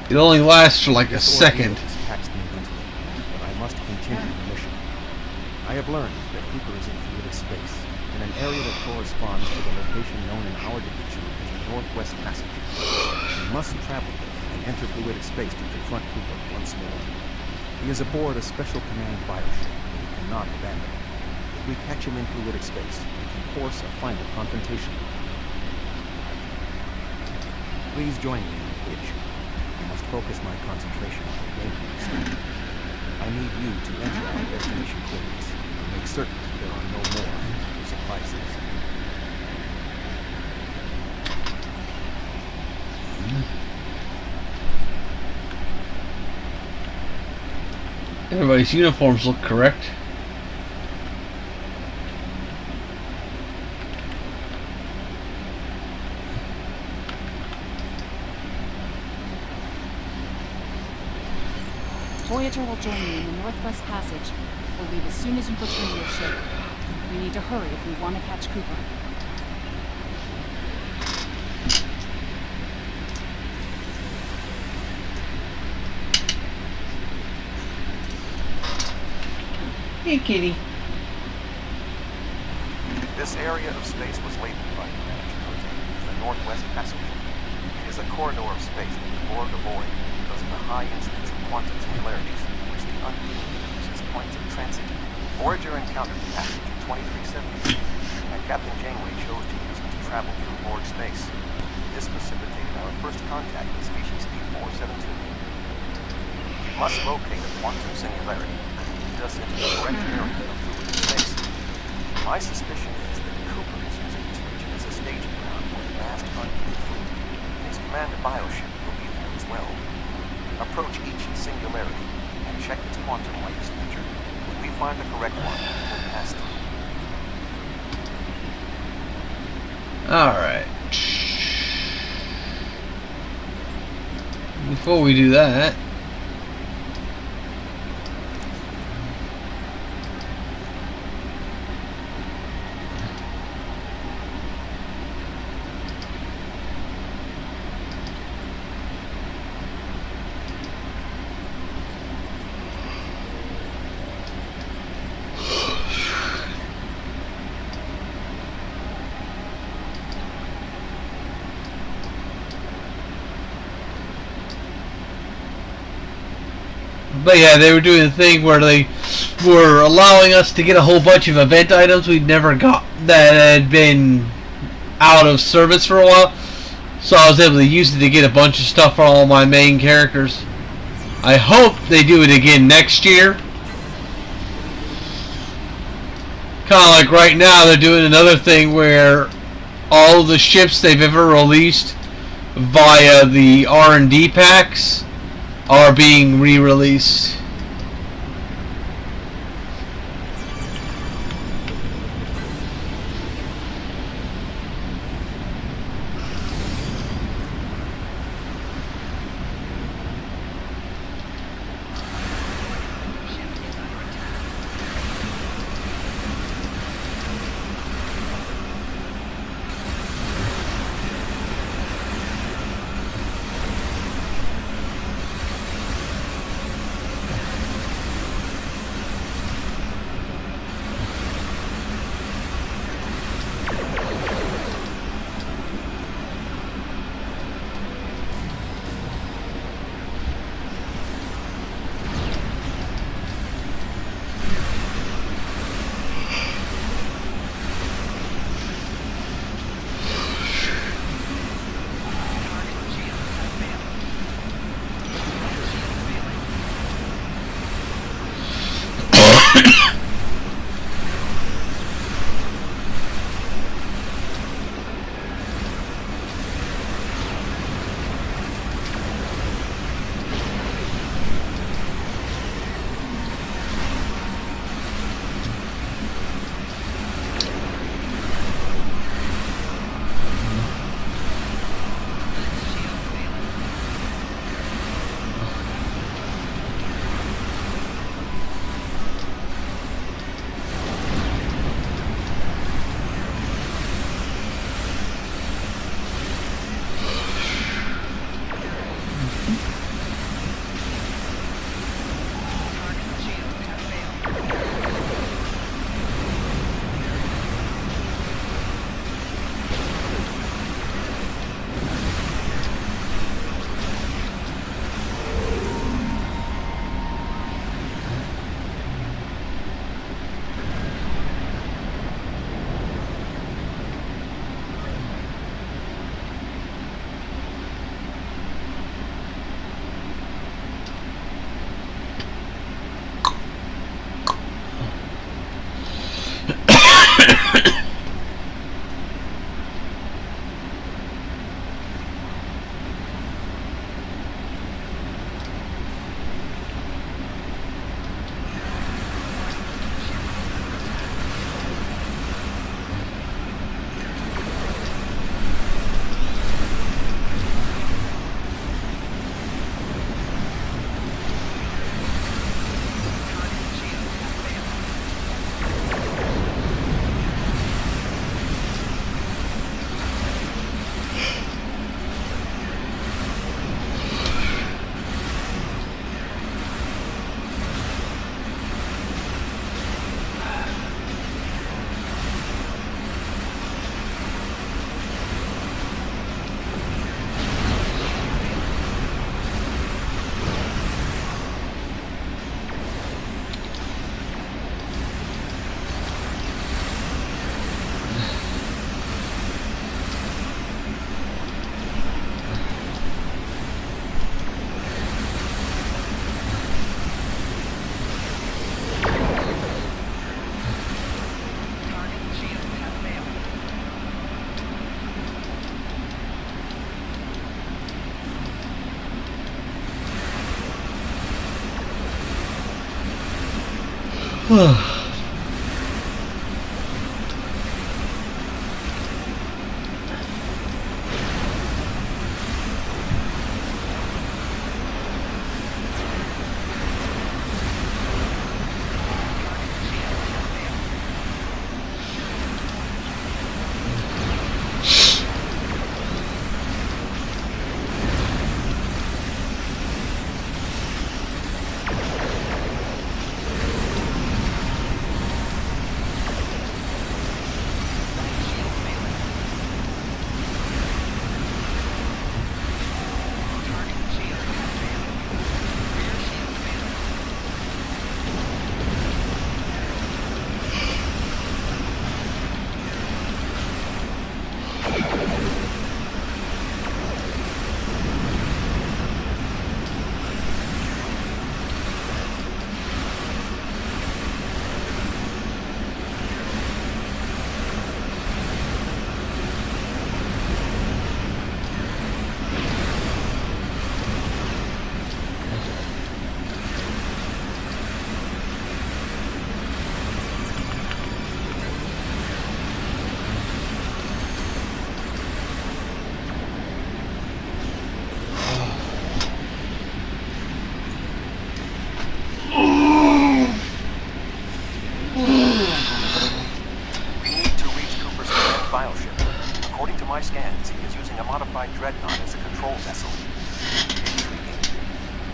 It only lasts for like a second. But I must continue the mission. I have learned that Cooper is in fluid space, in an area that corresponds to the location known in our division as the Northwest Passage. We must travel and enter fluid space to confront Cooper once more. He is aboard a special command bioship that we cannot abandon. If we catch him in fluid space, we can force a final confrontation. Please join me in the bridge. I must focus my concentration on the game. I need you to enter our destination coordinates and make certain there are no more surprises. Everybody's uniforms look correct. Voyager will join you in the Northwest Passage. We'll leave as soon as you return to your ship. We need to hurry if we want to catch Cooper. Hey, kitty. This area of space was labeled by Commander Chakotay as the Northwest Passageway. It is a corridor of space that the Borg avoid because of the high incidence of quantum singularities, which the unknown use as points of transit. Voyager encountered passage 2370, and Captain Janeway chose to use it to travel through Borg space. This precipitated our first contact with species D472. We must locate a quantum singularity that will lead us into the correct area of fluid space. My suspicion is that Cooper is using this region as a staging ground for the vast unknown fluid. His commander bioship will be there as well. Approach each singularity and check its quantum wave signature. When we find the correct one, we'll pass through. Alright. Before we do that, but yeah, they were doing a thing where they were allowing us to get a whole bunch of event items we'd never got that had been out of service for a while. So I was able to use it to get a bunch of stuff for all my main characters. I hope they do it again next year. Kind of like right now, they're doing another thing where all the ships they've ever released via the R&D packs are being re-released. my scans, he is using a modified dreadnought as a control vessel. Intriguing.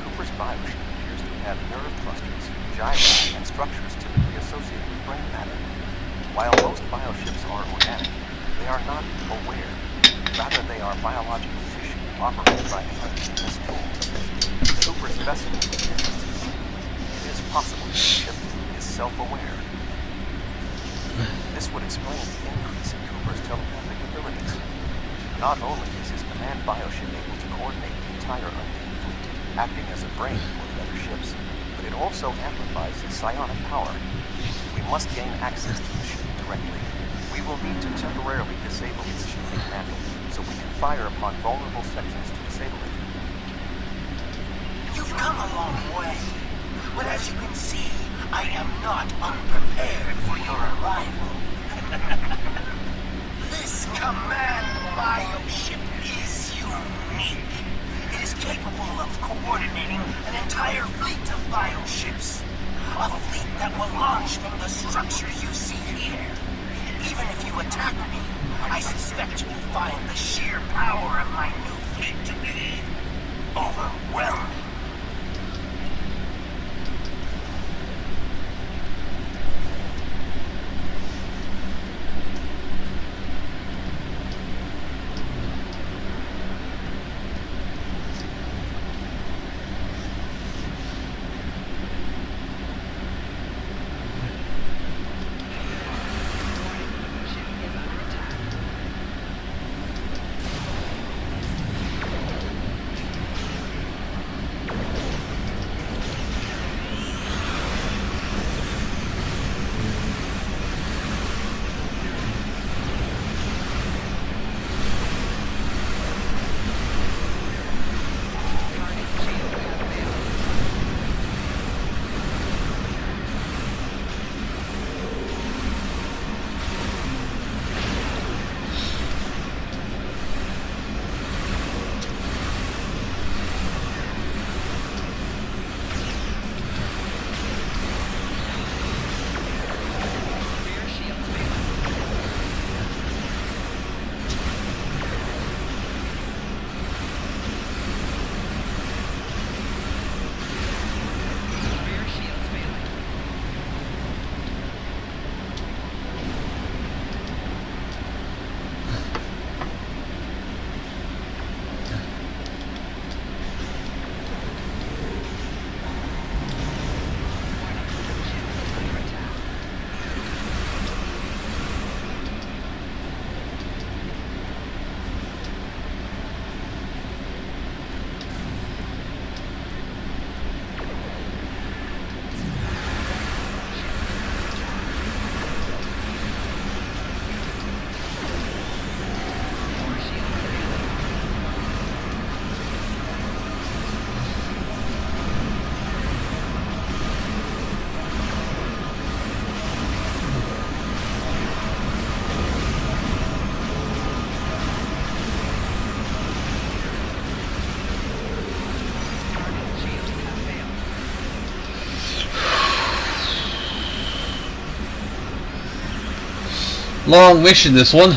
Cooper's bioship appears to have nerve clusters, gyri, and structures typically associated with brain matter. While most bioships are organic, they are not aware. Rather, they are biological tissue operated by ingenious tools. Cooper's vessel is different. It is possible the ship is self-aware. This would explain the increase in Cooper's telepathic abilities. Not only is his command bioship able to coordinate the entire unmanned fleet, acting as a brain for the other ships, but it also amplifies his psionic power. We must gain access to the ship directly. We will need to temporarily disable its shielding mantle, so we can fire upon vulnerable sections to disable it. You've come a long way, but as you can see, I am not unprepared for your arrival. This command bioship is unique. It is capable of coordinating an entire fleet of bioships. A fleet that will launch from the structure you see here. Even if you attack me, I suspect you will find the sheer power of my new fleet to be overwhelming. Long mission, this one.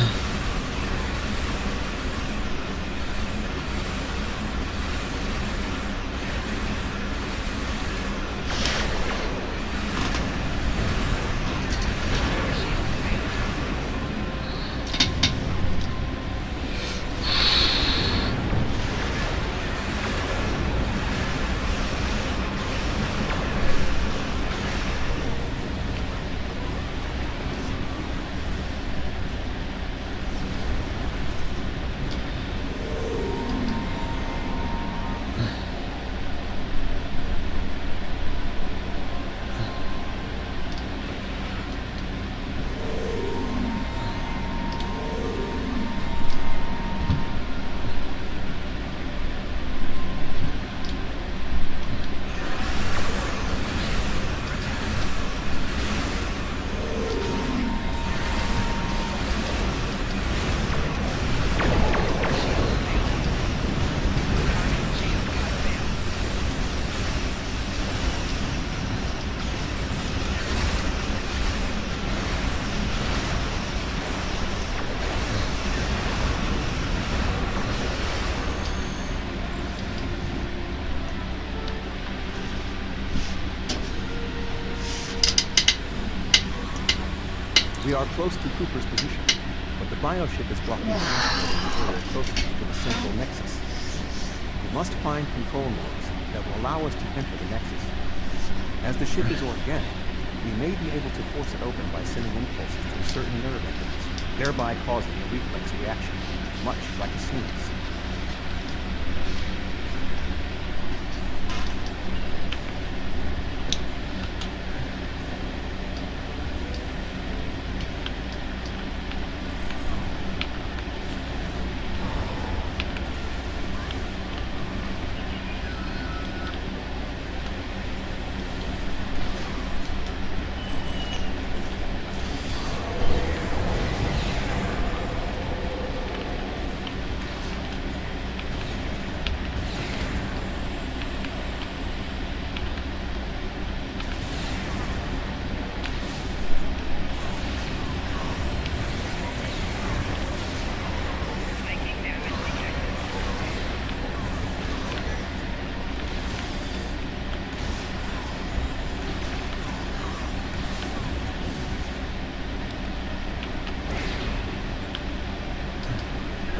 We are close to Cooper's position, but the bioship is blocking transport in the area closest to the central nexus. We must find control nodes that will allow us to enter the nexus. As the ship is organic, we may be able to force it open by sending impulses through certain nerve endings, thereby causing a reflex reaction, much like a sneeze.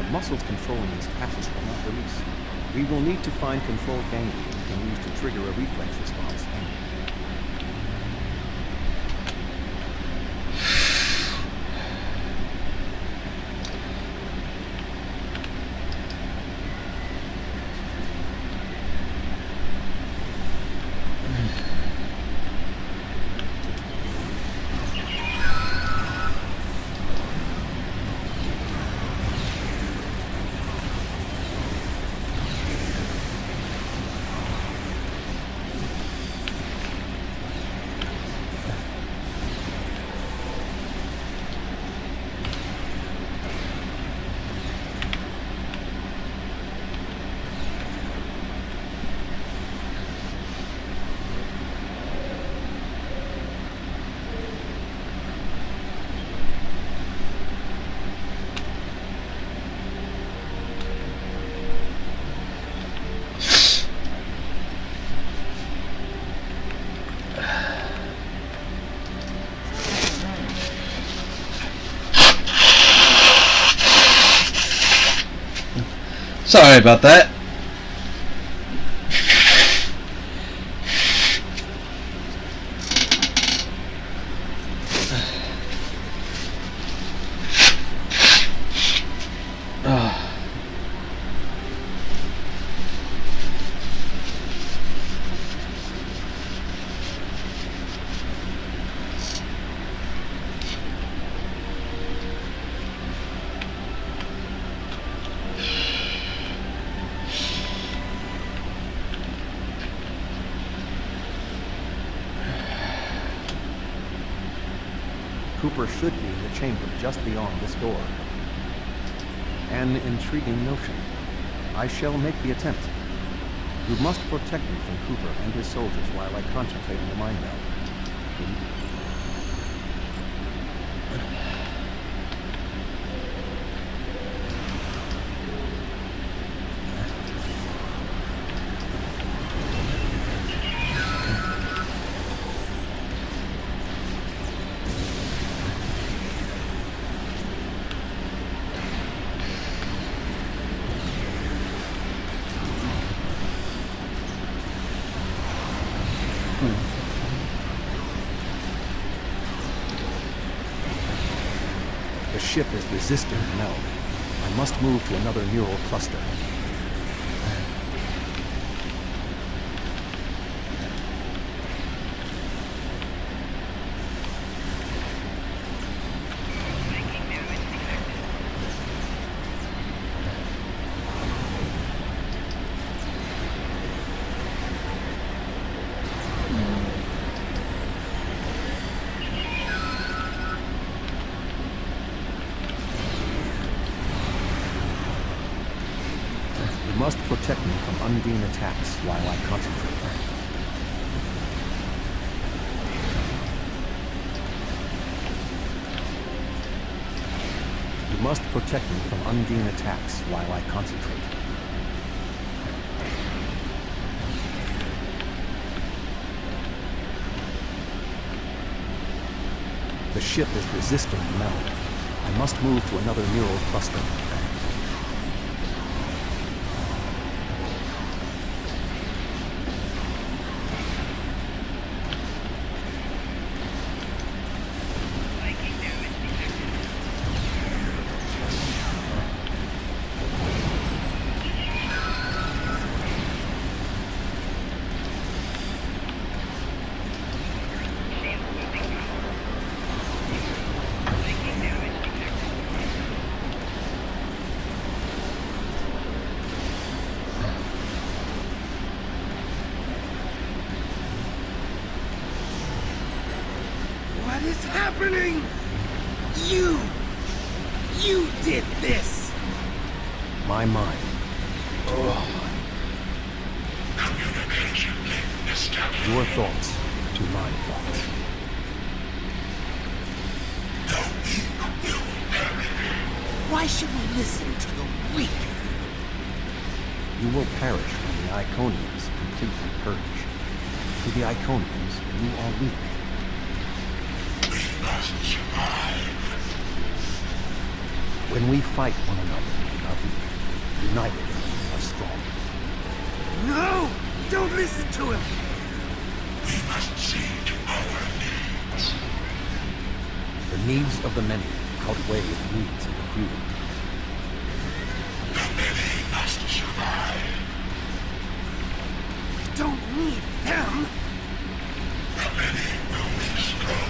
Muscles controlling these passes will not release. We will need to find controlled ganglia we can use to trigger a reflex response. Sorry about that. Cooper should be in the chamber just beyond this door. An intriguing notion. I shall make the attempt. You must protect me from Cooper and his soldiers while I concentrate on the mind meld. The ship is resisting the meld. I must move to another neural cluster. You must protect me from Undine attacks while I concentrate. You must protect me from Undine attacks while I concentrate. The ship is resisting the meld. I must move to another neural cluster. What is happening? You did this! My mind. Your thoughts to my thoughts. Why should we listen to the weak? You will perish when the Iconians completely purge. To the Iconians, you are weak. We must survive. When we fight one another, we are weak. United, we are strong. No! Don't listen to him! We must see to our needs. The needs of the many outweigh the needs of the few. The many must survive. We don't need them! The many will be strong.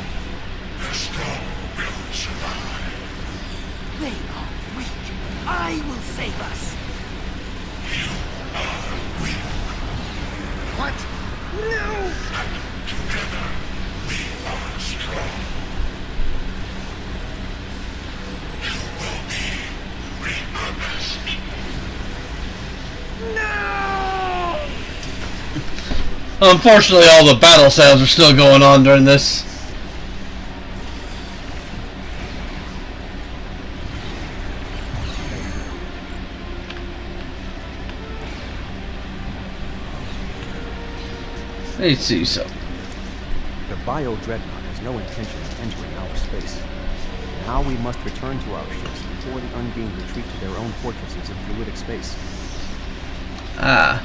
The strong will survive. They are weak. I will save us. You are weak. What? No! Together, we are strong. You will be repurposed. No! Unfortunately, all the battle sounds are still going on during this. Let's see so. The Bio-Dreadnought has no intention of entering our space. Now we must return to our ships before the Undine retreat to their own fortresses in fluidic space. Ah.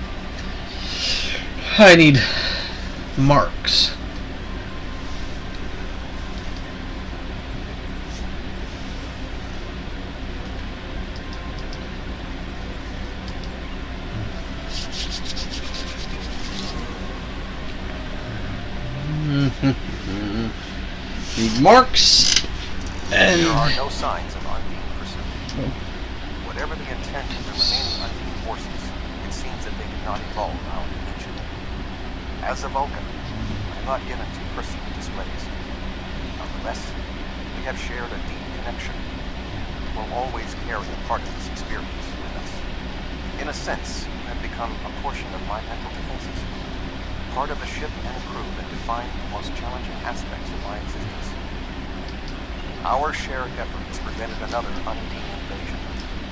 I need marks. Need marks. And there are no signs of Undine pursuit. Whatever the intent of the remaining Undine forces, it seems that they did not involve our dimension. As a Vulcan, I am not given to personal displays. Nonetheless, we have shared a deep connection. We will always carry a part of this experience with us. In a sense, you have become a portion of my mental defenses. Part of the ship and crew that define the most challenging aspects of my existence. Our shared efforts prevented another Undine invasion,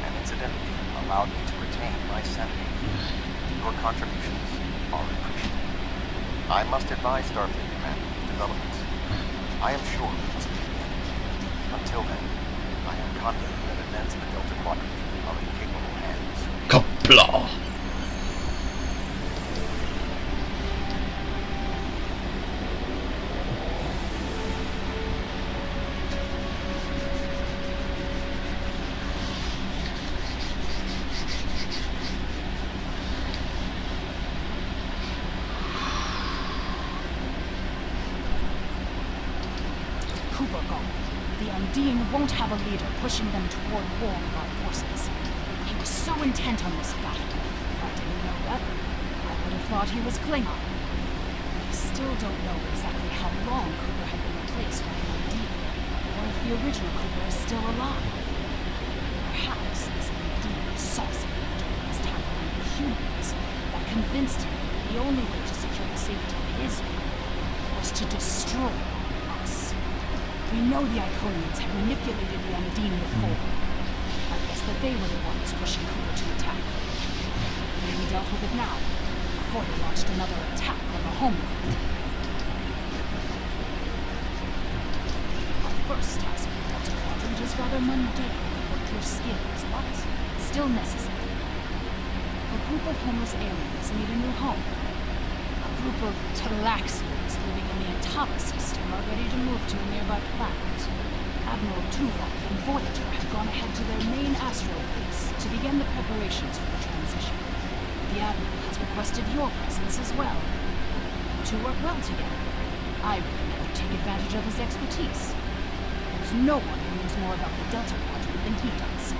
and incidentally allowed me to retain my sanity. Your contributions are appreciated. I must advise Starfleet Command of developments. I am sure we must meet again. Until then, I am confident that events in the Delta Quadrant are in capable hands. Kapla. Cooper go, the Undine won't have a leader pushing them toward war with our forces. He was so intent on this battle. If I didn't know better, I would have thought he was Klingon. We still don't know exactly how long Cooper had been replaced by an Undine, or if the original Cooper is still alive. Perhaps this Undine saw something during his time among the humans that convinced him the only way to secure the safety of his people was to destroy us. We know the Iconians had manipulated the Undine before. I guess that they were the ones pushing Cooper to attack. Maybe dealt with it now, before they launched another attack on the homeworld. Our first task with the Delta Quadrant is rather mundane compared to your skills, but still necessary. A group of homeless aliens need a new home. A group of Talaxians living in the Antara system are ready to move to a nearby planet. Admiral Tuvok and Voyager have gone ahead to their main asteroid base to begin the preparations for the transition. The Admiral has requested your presence as well. You two work well together. I recommend you take advantage of his expertise. There's no one who knows more about the Delta Quadrant than he does.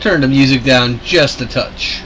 Turn the music down just a touch.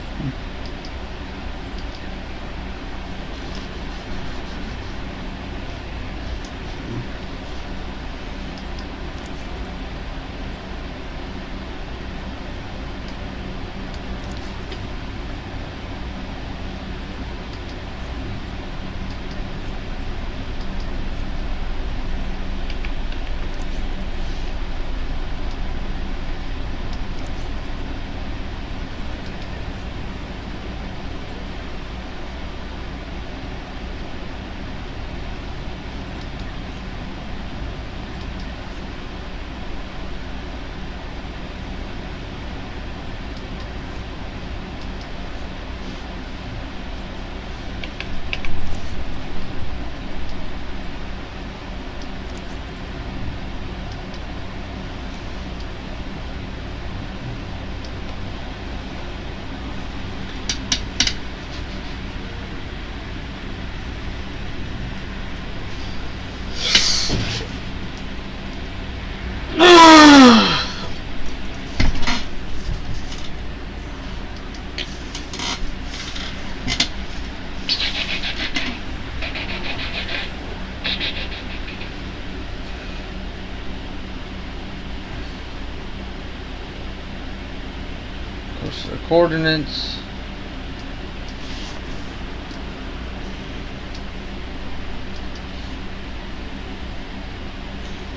Coordinates.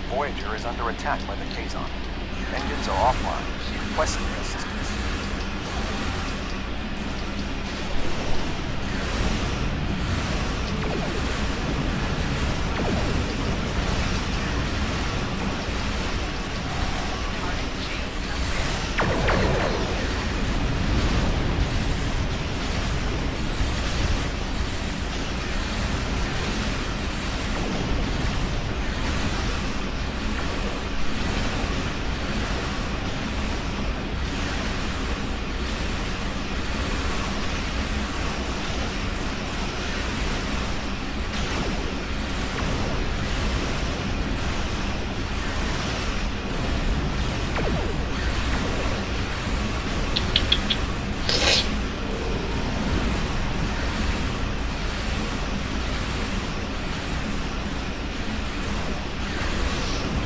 Voyager is under attack by the Kazon. Engines are offline, requesting assistance.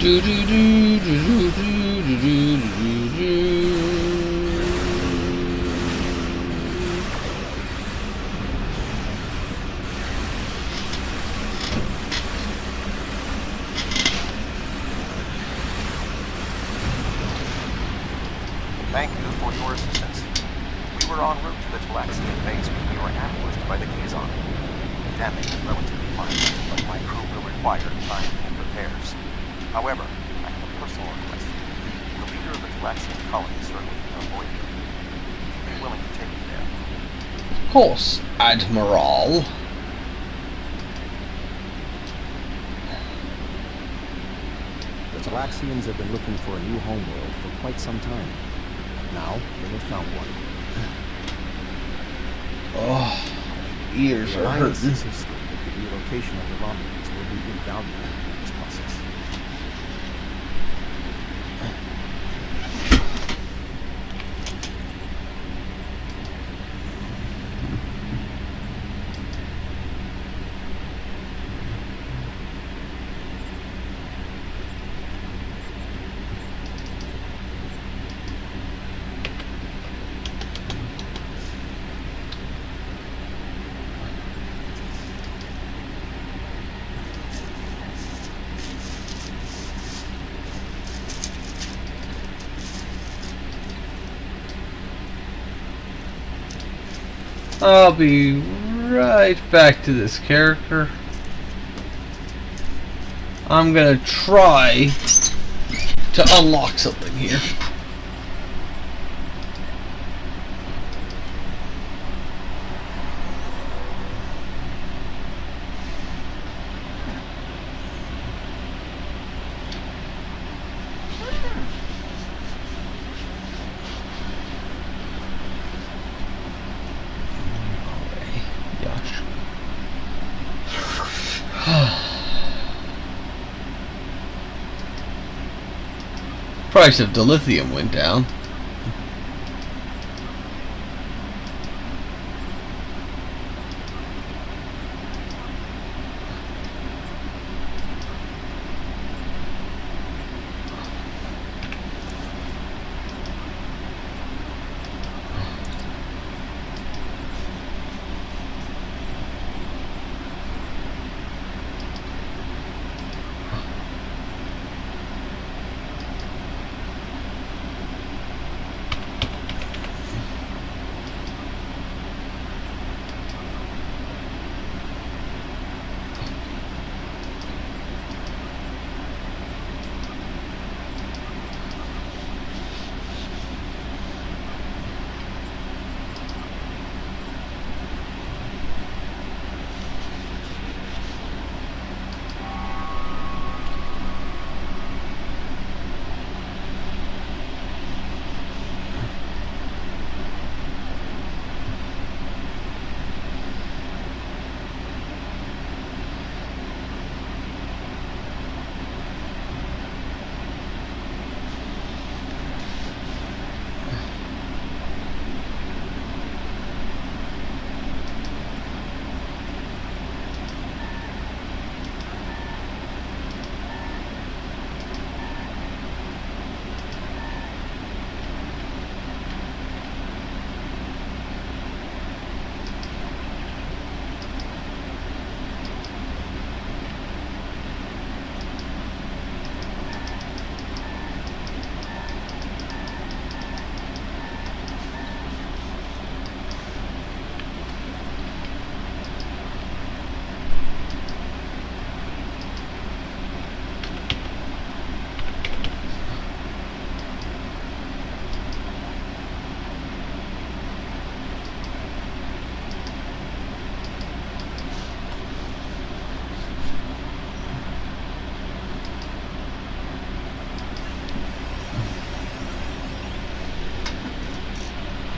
Do do do do do do do do do. Thank you for your assistance. We were en route to the Talaxian base when we were ambushed by the Kazon. The damage is relatively minor, but my crew will require time and repairs. However, I have a personal request. The leader of the Talaxian colony certainly avoid you. Would you be willing to take me there? Of course, Admiral. The Talaxians have been looking for a new homeworld for quite some time. Now, they have found one. Oh, ears are hurting. The relocation of the Romulans will be invaluable in this process. I'll be right back to this character. I'm gonna try to unlock something here. Price of dilithium went down.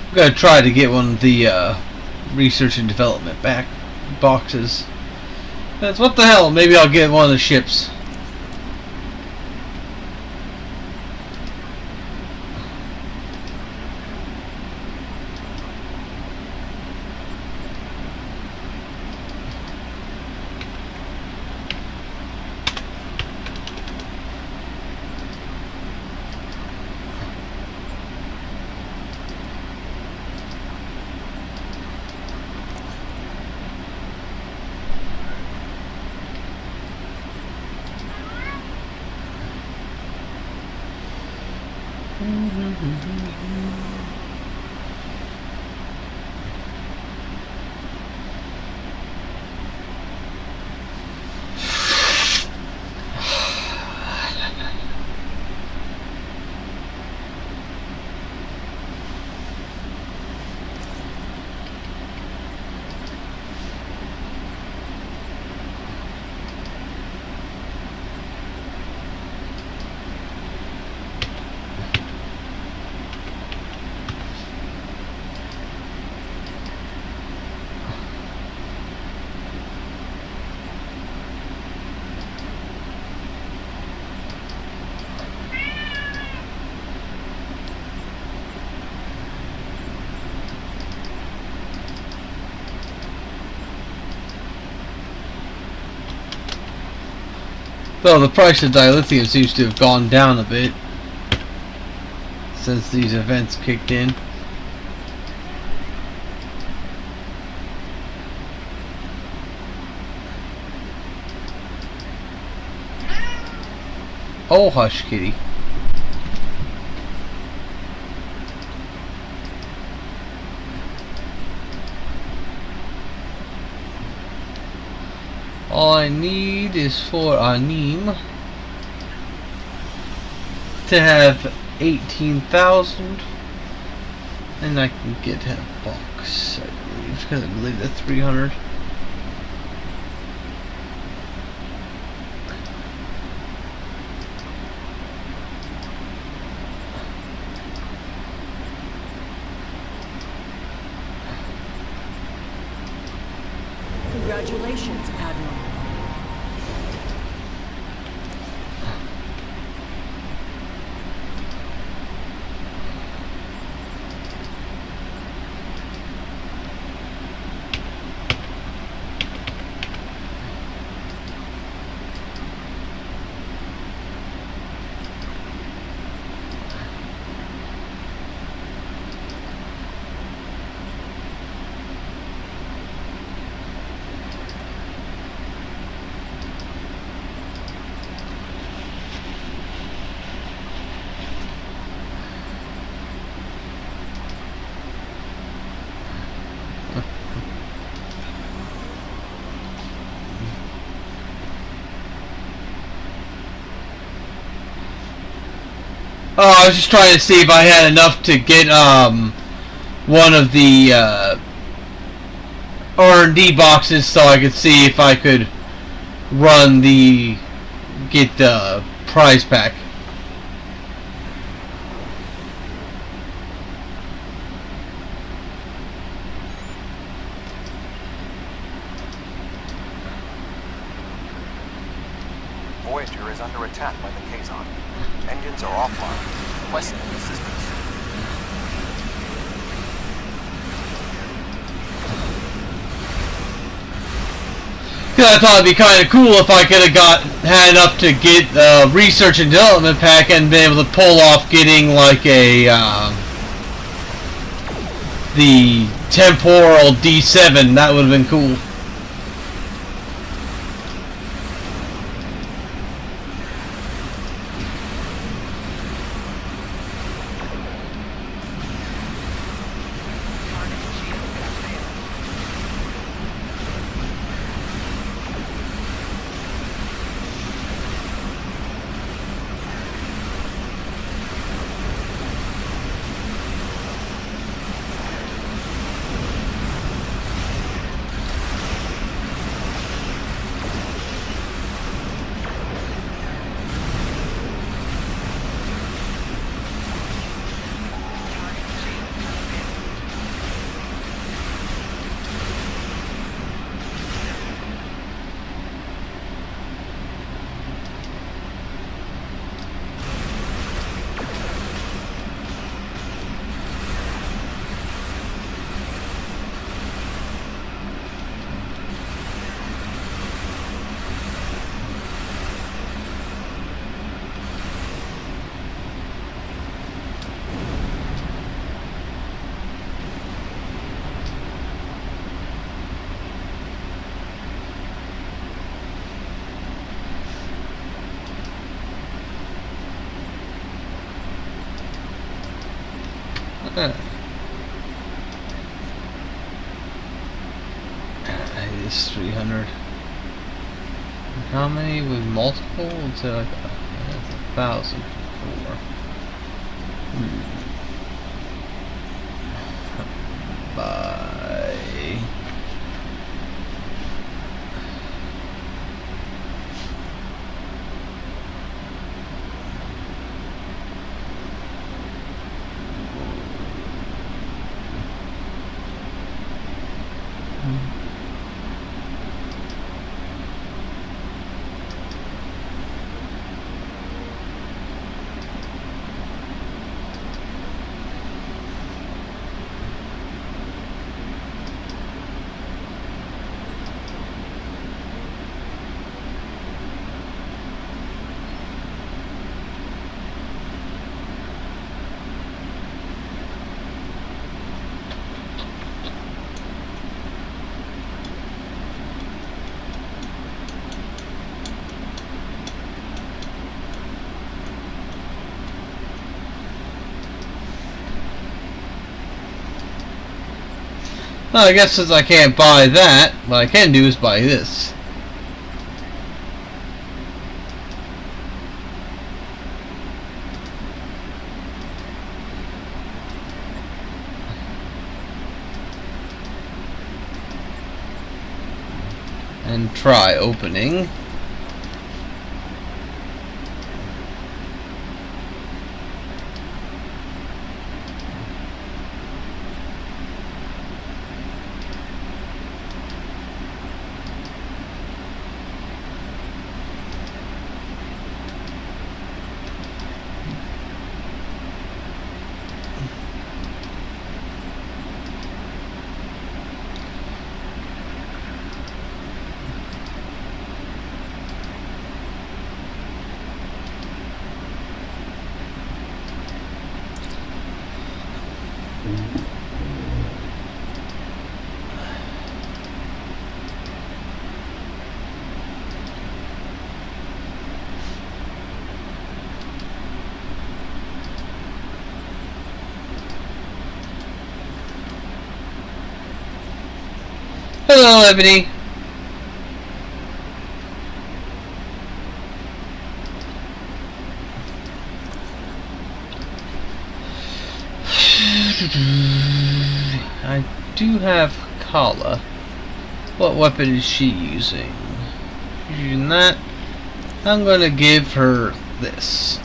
I'm gonna try to get one of the research and development back boxes. That's what the hell. Maybe I'll get one of the ships. Well, the price of dilithium seems to have gone down a bit since these events kicked in. Oh, hush, kitty. All I need is for Anim to have 18,000, and I can get a box, I believe, because I believe the 300. Congratulations, Admiral. Oh, I was just trying to see if I had enough to get one of the R&D boxes, so I could see if I could get the prize pack. Voyager is under attack by the Kazon. Engines are offline, requesting assistance. Cause I thought it'd be kind of cool if I could have had enough to get research and development pack and been able to pull off getting like a the temporal D7. That would have been cool. It is 300. How many with multiple? It's like 1,000. Bye. Well, I guess since I can't buy that, what I can do is buy this. And try opening. Hello, Ebony. I do have Kala. What weapon is she using? She's using that. I'm gonna give her this.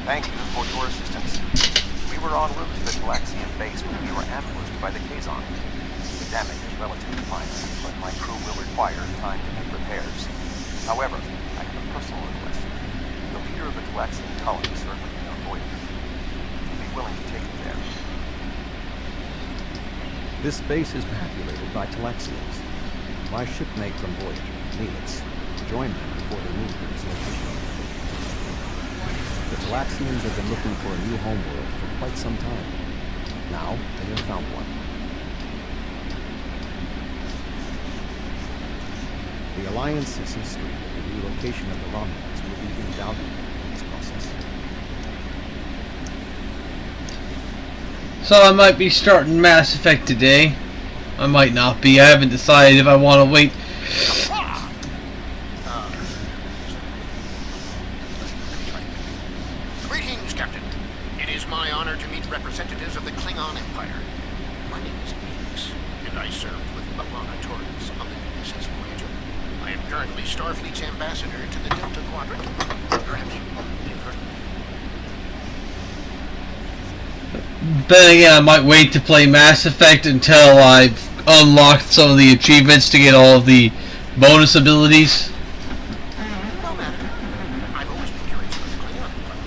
Thank you for your assistance. We were en route to the Galaxian base when we were ambushed by the Kazon. The damage is relatively minor, but my crew will require time to make repairs. However, I have a personal request. The leader of the Galaxian colony served with me on Voyager. Would you be willing to take me there? This base is populated by Talaxians. My shipmate from Voyager, Neelix, joined them before they moved to this location. The Talaxians have been looking for a new homeworld for quite some time. Now, they have found one. The Alliance is history that the relocation of the Romulans will be invaluable in this process. So I might be starting Mass Effect today. I might not be. I haven't decided if I want to wait. Greetings, Captain. It is my honor to meet representatives of the Klingon Empire. My name is Neelix, and I served with Alana Torres on the USS Voyager. I am currently Starfleet's ambassador to the Delta Quadrant. Perhaps you've heard of me. Then again, I might wait to play Mass Effect until I've unlocked some of the achievements to get all of the bonus abilities. No matter. I've always been curious about the Klingon Empire.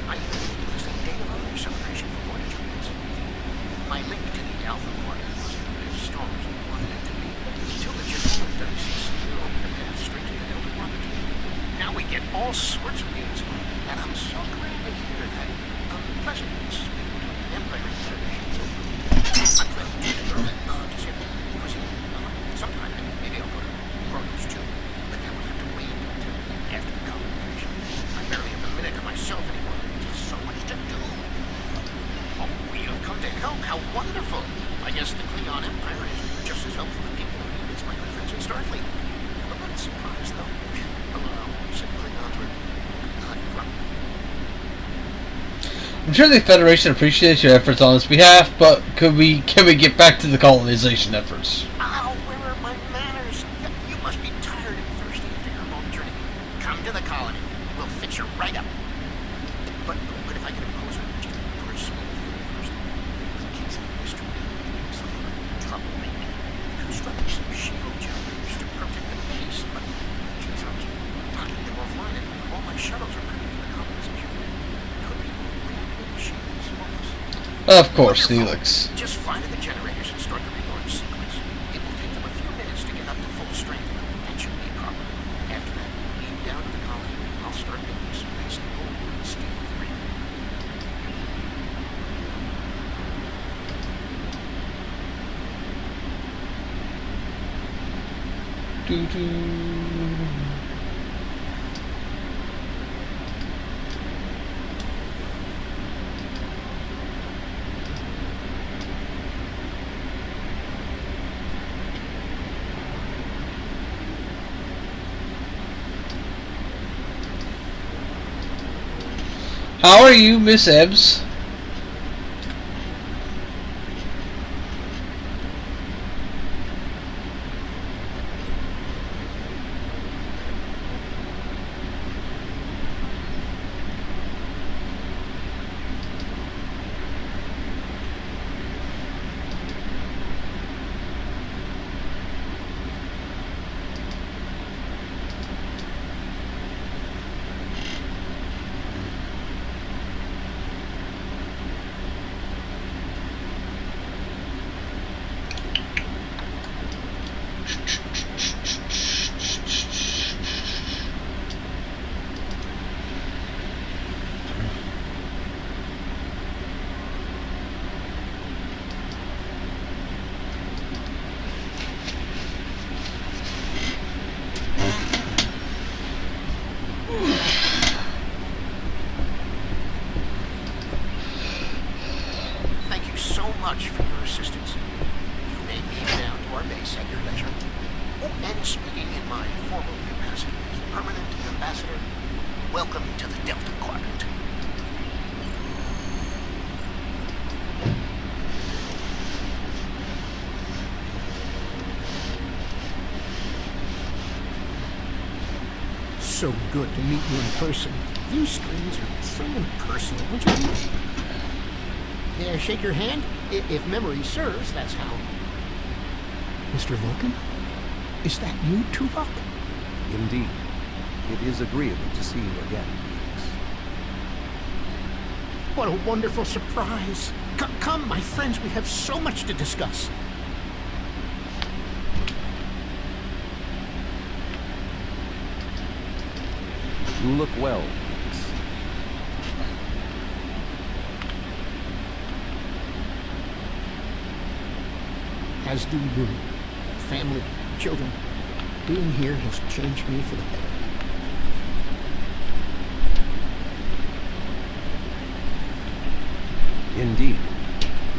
I even think it was a day of honor celebration for Voyagers. My link to the Alpha Quadrant wasn't as strong as we wanted it to be, until the General Dice opened the path straight to the Delta Quadrant. Now we get all sorts of news, and I'm so glad to hear that unpleasant news between the Empire and Federation is over. I'm glad to see you. Because sometime, maybe I'll go to Kronos too, but then we'll have to wait until after the colonization. I barely have a minute to myself anymore. There's so much to do. Oh, we have come to help. How wonderful. I guess the Klingon Empire is just as helpful to people in need as my good friends in Starfleet. I'm not surprised, though. Hello, said Klingons were not grumpy. I'm sure the Federation appreciates your efforts on its behalf, but can we get back to the colonization efforts? Ow, where are my manners? You must be tired and thirsty after your long journey. Come to the colony. We'll fix you right up. But if I can impose just for a small favor first, in case of mystery, some trouble lately, we've constructed some shield generators to protect the base, but it turns out knocking them offline Of course, Felix. Just fly to the generators and start the relaunch sequence. It will take them a few minutes to get up to full strength. That shouldn't be a problem. After that, beam down to the colony. I'll start making some nice gold and steel for you. How are you, Miss Ebbs? Thank you so much for your assistance. You may beam down to our base at your leisure. Oh, and speaking in my formal capacity as permanent ambassador, welcome to the Delta Quadrant. So good to meet you in person. View screens are so impersonal, don't you think? May I shake your hand? If memory serves, that's how. Mr. Vulcan? Is that you, Tuvok? Indeed. It is agreeable to see you again, Felix. What a wonderful surprise. Come, my friends, we have so much to discuss. You look well, Felix. As do you. Family, children. Being here has changed me for the better. Indeed.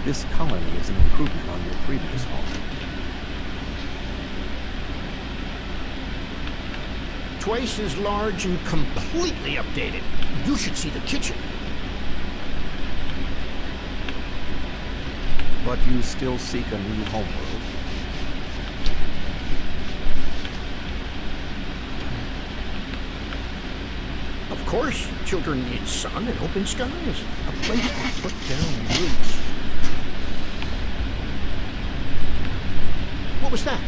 This colony is an improvement on your previous home. Twice as large and completely updated. You should see the kitchen. But you still seek a new homeworld. Of course, children need sun and open skies. A place to put down roots. What was that?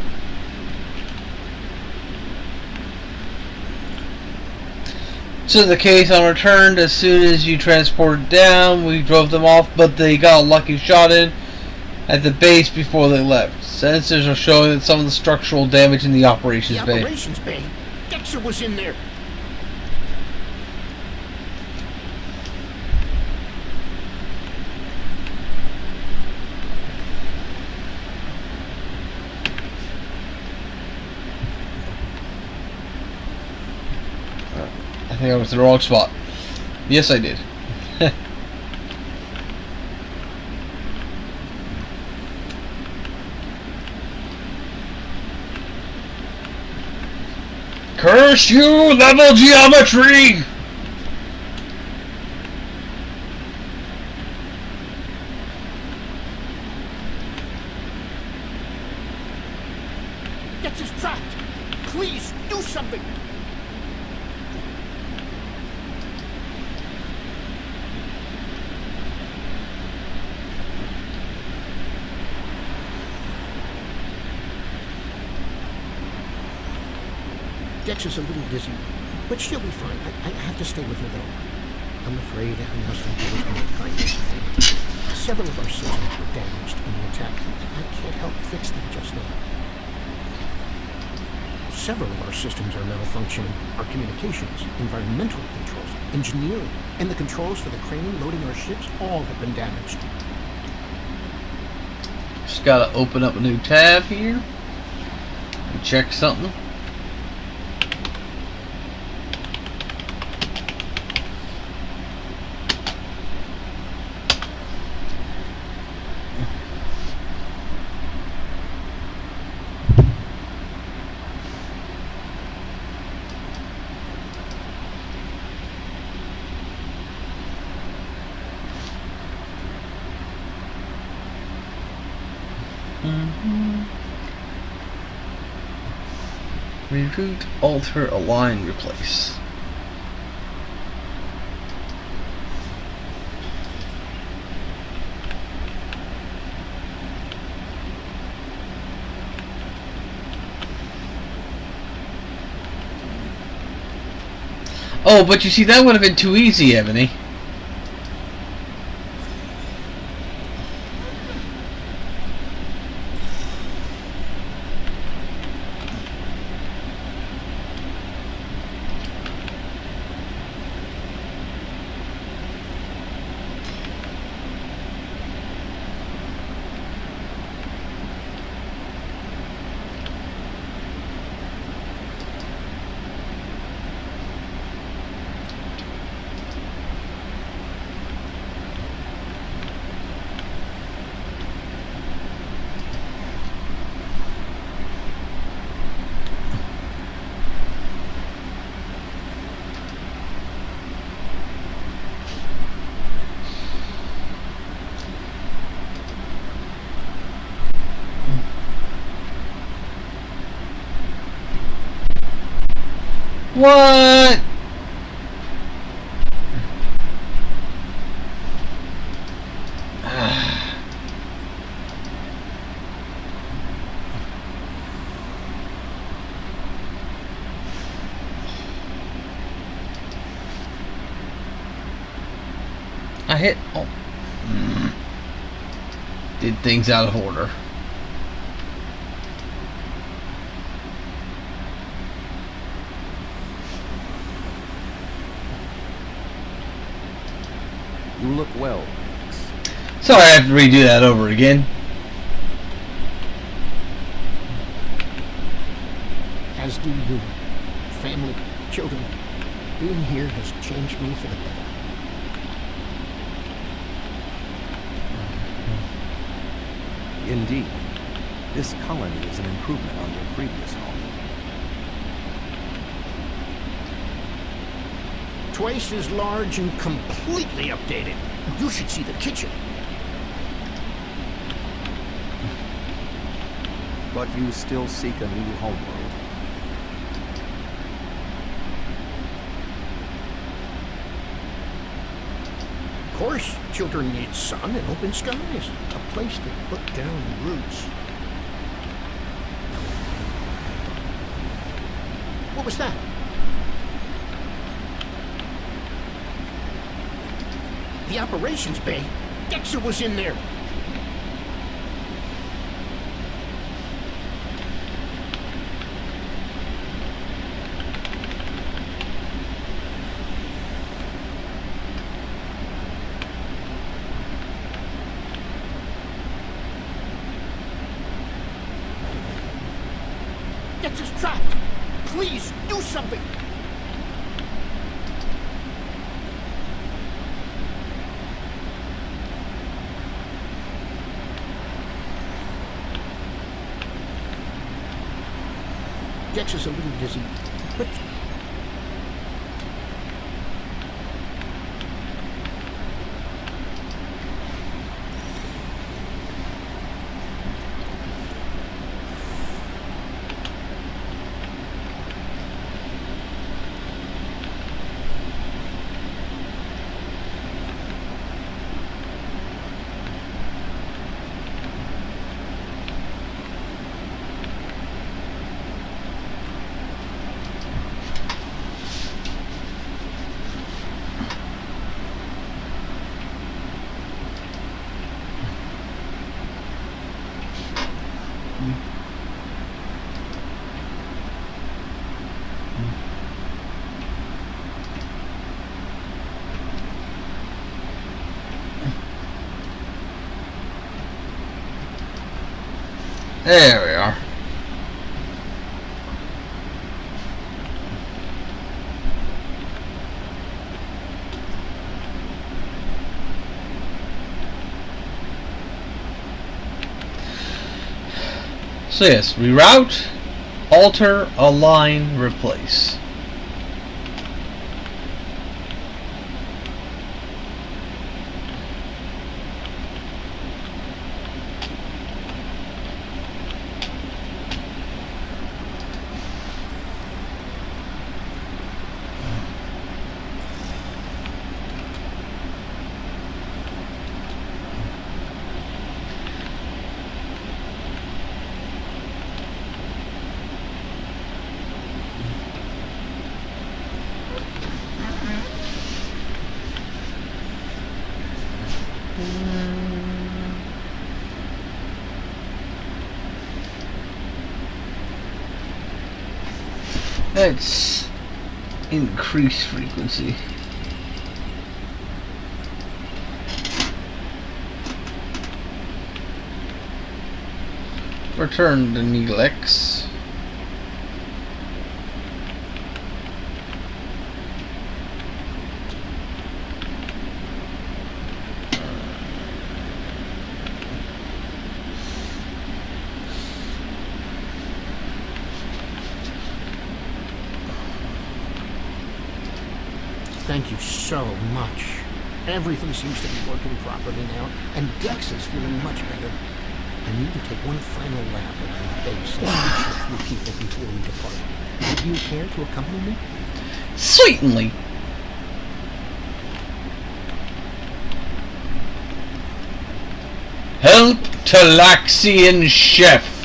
So the case on returned as soon as you transported down. We drove them off, but they got a lucky shot in at the base before they left. Sensors are showing that some of the structural damage in the operations bay. Operations bay? Dexter was in there. I think I was in the wrong spot. Yes, I did. Curse you, level geometry! Dexter's trapped. Please, do something. Dex is a little dizzy, but she'll be fine. I have to stay with her, though. I'm afraid I must impose more kindness. Several of our systems were damaged in the attack, and I can't help fix them just now. Several of our systems are malfunctioning. Our communications, environmental controls, engineering, and the controls for the crane loading our ships all have been damaged. Just gotta open up a new tab here and check something. Reroute, alter, align, replace. Oh, but you see, that would have been too easy, Ebony. What? I hit. Oh. Did things out of order. You look well. Sorry, I have to redo that over again. As do you. Family, children. Being here has changed me for the better. Indeed. This colony is an improvement on your previous home. Twice as large and completely updated. You should see the kitchen. But you still seek a new homeworld. Of course, children need sun and open skies. A place to put down roots. What was that? The operations bay? Dexter was in there! Dexter's trapped! Please, do something! Dex is a little dizzy, but... There we are. So yes, reroute, alter, align, replace. Let's increase frequency. Return the Neelix. Thank you so much. Everything seems to be working properly now, and Dex is feeling much better. I need to take one final lap around the base and speak to a few people before we depart. Would you care to accompany me? Certainly. Help Talaxian Chef.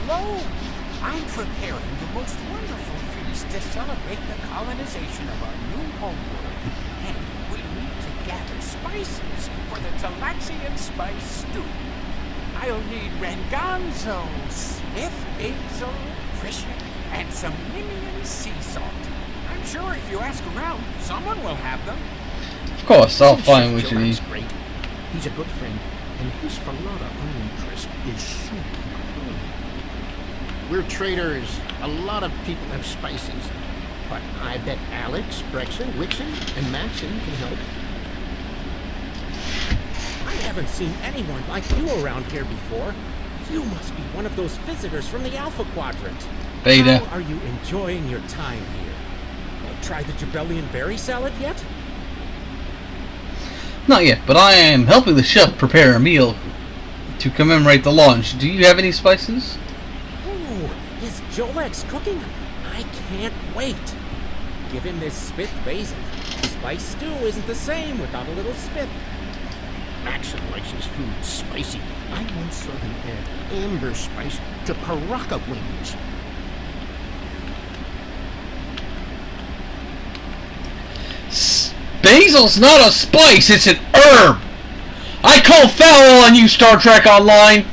Hello! I'm preparing the most wonderful feast to celebrate the colonization of our new homeworld. And we need to gather spices for the Talaxian spice stew. I'll need Renganzo, Smith basil, Priscic, and some Nimian sea salt. I'm sure if you ask around, someone will have them. Of course, I'll find what you need. Great. He's a good friend, and his falada onion crisp is super. We're traders. A lot of people have spices. But I bet Alex, Brexon, Wixon, and Maxon can help. I haven't seen anyone like you around here before. You must be one of those visitors from the Alpha Quadrant. Beta. How are you enjoying your time here? Try the Jabellian berry salad yet? Not yet, but I am helping the chef prepare a meal to commemorate the launch. Do you have any spices? Is Jolex cooking? I can't wait. Give him this spit basil. Spice stew isn't the same without a little spit. Maxon likes his food spicy. I once saw him add amber spice to Paraka wings. Basil's not a spice, it's an herb! I call foul on you, Star Trek Online!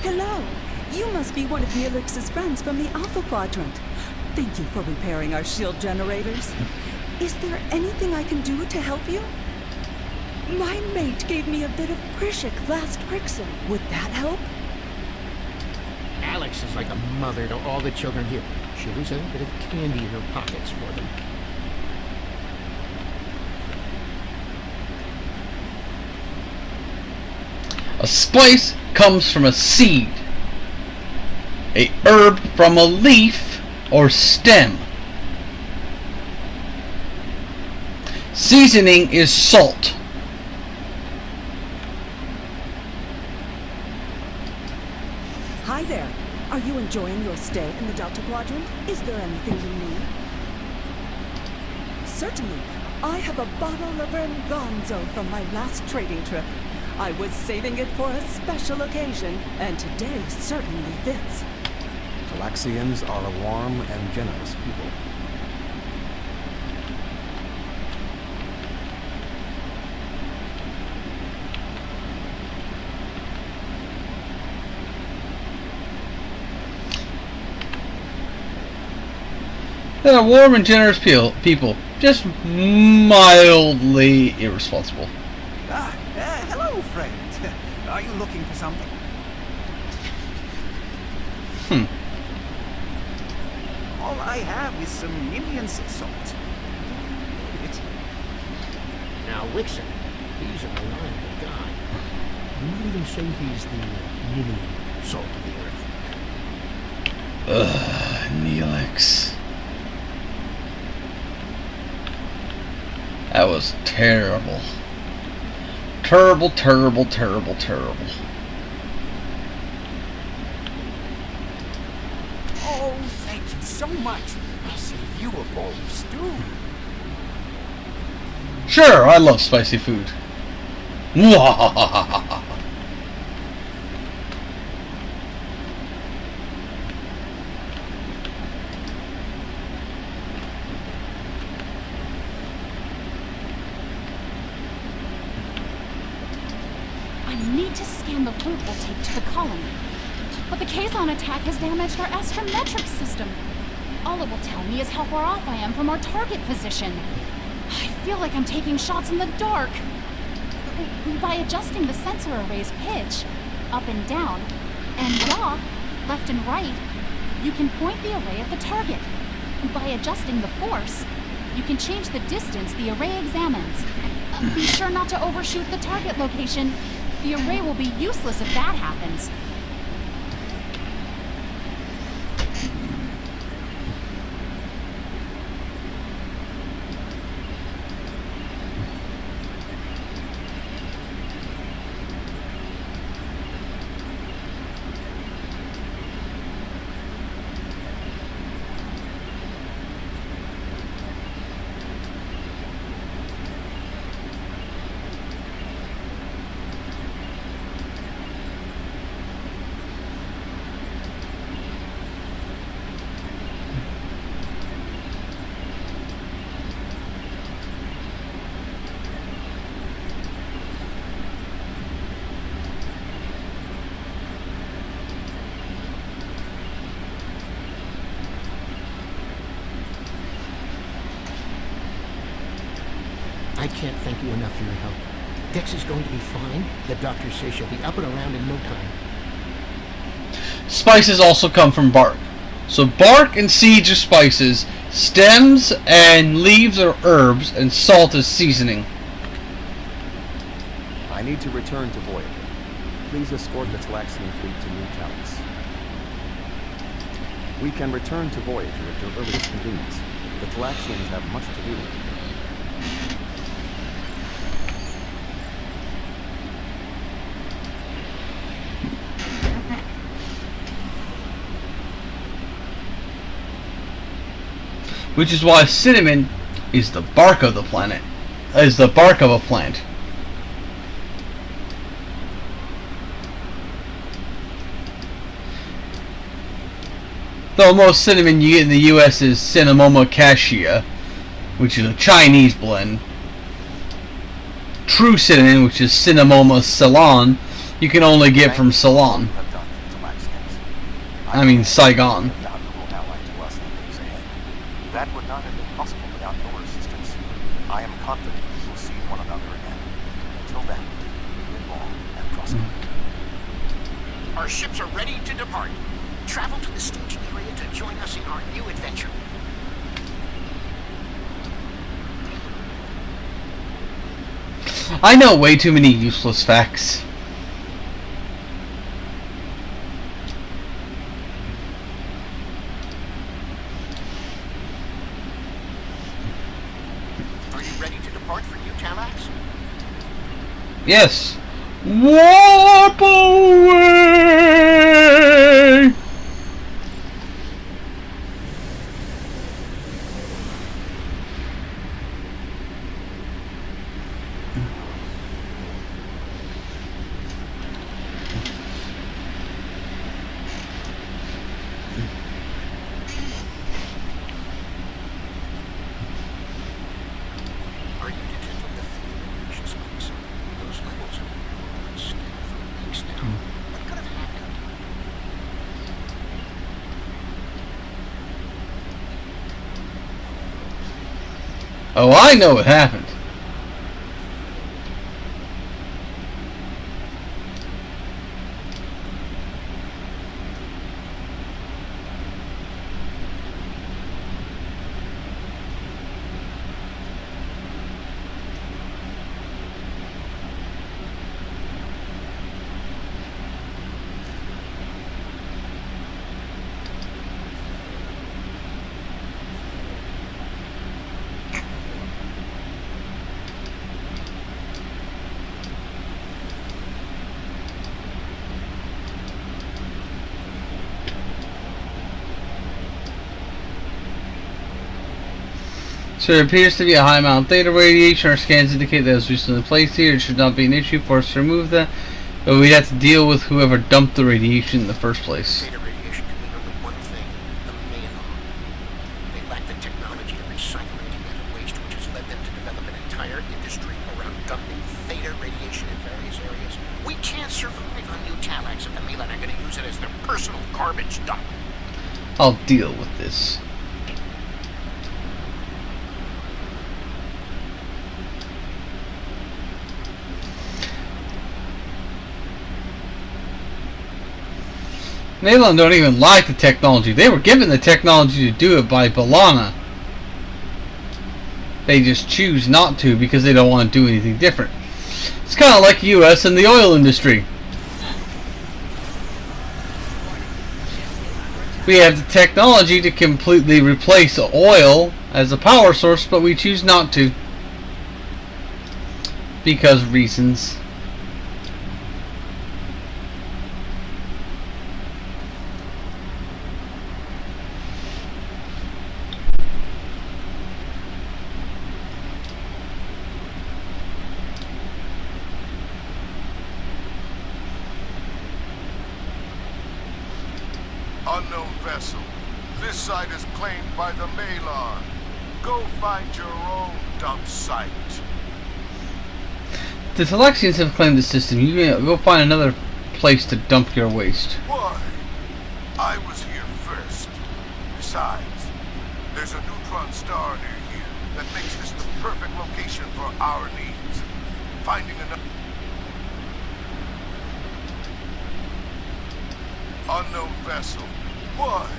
Hello. You must be one of Neelix's friends from the Alpha Quadrant. Thank you for repairing our shield generators. Is there anything I can do to help you? My mate gave me a bit of Priscic last Brixen. Would that help? Alex is like a mother to all the children here. She always has a bit of candy in her pockets for them. A spice comes from a seed. A herb from a leaf or stem. Seasoning is salt. Hi there. Are you enjoying your stay in the Delta Quadrant? Is there anything you need? Certainly. I have a bottle of Renganzo from my last trading trip. I was saving it for a special occasion, and today certainly fits. Talaxians are a warm and generous people. They're warm and generous people, just mildly irresponsible. Hello, friend. Are you looking for something? All I have is some Indian sea salt. Do you need it? Now, Wixon, he's a reliable guy. You might even say he's the mini salt of the earth. Ugh, Neelix. That was terrible. Terrible, terrible, terrible, terrible. Oh, thank you so much. I'll save you a bowl of stew. Sure, I love spicy food. Mwahahaha. I need to scan the route we'll take to the colony. But the Kazon attack has damaged our astrometric system. All it will tell me is how far off I am from our target position. I feel like I'm taking shots in the dark. By adjusting the sensor array's pitch, up and down, and yaw, left and right, you can point the array at the target. By adjusting the force, you can change the distance the array examines. Be sure not to overshoot the target location. The array will be useless if that happens. I can't thank you enough for your help. Dex is going to be fine. The doctors say she'll be up and around in no time. Spices also come from bark. So bark and seeds are spices, stems and leaves are herbs, and salt is seasoning. I need to return to Voyager. Please escort the Talaxian fleet to New Talos. We can return to Voyager at your earliest convenience. The Talaxians have much to do. Which is why cinnamon is the bark of the planet. Is the bark of a plant. Though most cinnamon you get in the US is Cinnamoma cassia, which is a Chinese blend. True cinnamon, which is Cinnamoma Ceylon, you can only get from Ceylon. I mean Saigon. That would not have been possible without your assistance. I am confident we will see one another again. Until then, live long and prosper. Our ships are ready to depart. Travel to the staging area to join us in our new adventure. I know way too many useless facts. Are you ready to depart for New Talax? Yes. Warp away! Oh, I know what happened. So there appears to be a high amount of theta radiation. Our scans indicate that it was recently placed here. It should not be an issue for us to remove that, but we'd have to deal with whoever dumped the radiation in the first place. Theta radiation can mean only one thing: the Malon. They lack the technology to recycle antimatter waste, which has led them to develop an entire industry around dumping theta radiation in various areas. We can't survive on New Talax if the Malon are going to use it as their personal garbage dump. I'll deal with this. Malon don't even like the technology. They were given the technology to do it by B'Elanna. They just choose not to because they don't want to do anything different. It's kind of like U.S. and the oil industry. We have the technology to completely replace oil as a power source, but we choose not to. Because reasons. Unknown vessel. This site is claimed by the Malon. Go find your own dump site. The Telexians have claimed the system. You can go find another place to dump your waste. Why? I was here first. Besides, there's a neutron star near here that makes this the perfect location for our needs. Finding another... Unknown vessel. Why?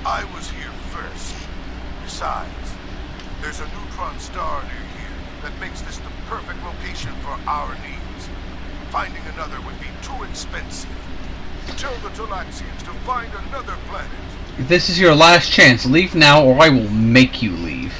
I was here first. Besides, there's a neutron star near here that makes this the perfect location for our needs. Finding another would be too expensive. Tell the Talaxians to find another planet. This is your last chance. Leave now or I will make you leave.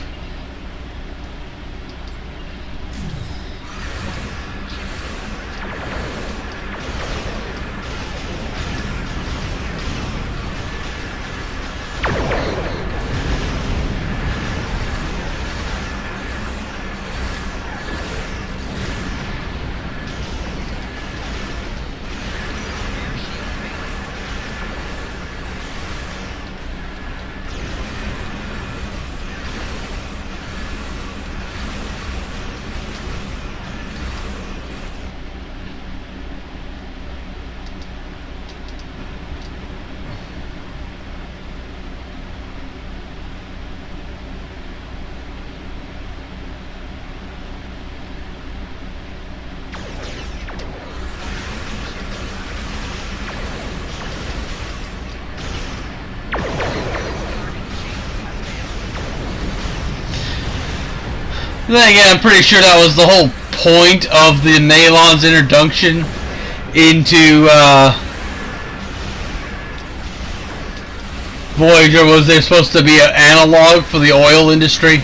Then again, I'm pretty sure that was the whole point of the Malon's introduction into Voyager. Was they're supposed to be an analog for the oil industry?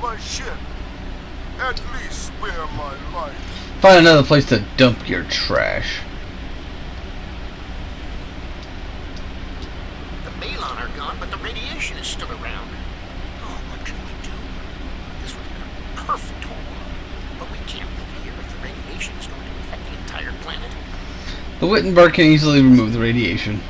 my ship. At least spare my life. Find another place to dump your trash. The Balon are gone, but the radiation is still around. Oh, what can we do? This would have been a perfect home world. But we can't live here if the radiation is going to affect the entire planet. The Wittenberg can easily remove the radiation.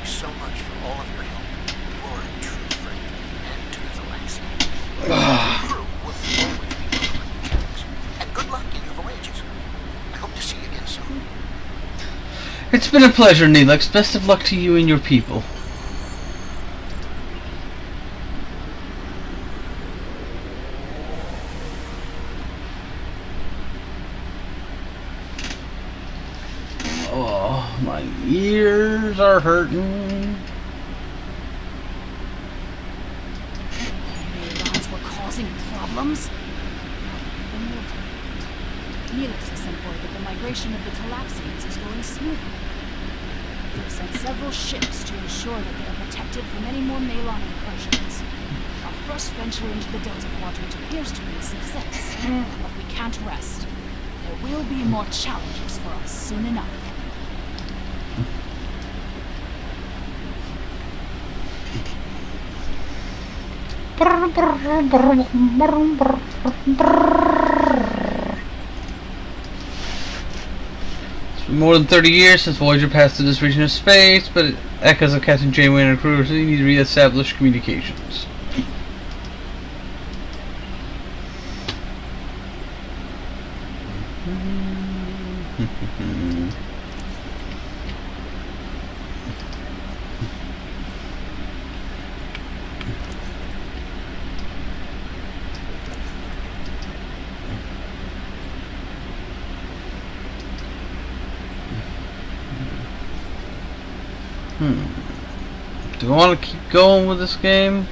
So much for all of your help. You are a true friend to me and to the Thalaxian. Your crew will always be welcome in Jax. And good luck in your voyages. I hope to see you again soon. It's been a pleasure, Neelix. Best of luck to you and your people. Oh, my ears are hurting. Balons were causing problems? Neelix has sent word that the migration of the Talaxians is going smoothly. We've sent several ships to ensure that they are protected from any more Malon incursions. Our first venture into the Delta Quadrant appears to be a success, but we can't rest. There will be more challenges for us soon enough. It's been more than 30 years since Voyager passed through this region of space, but echoes of Captain Janeway and her crew need to re-establish communications. Do I want to keep going with this game?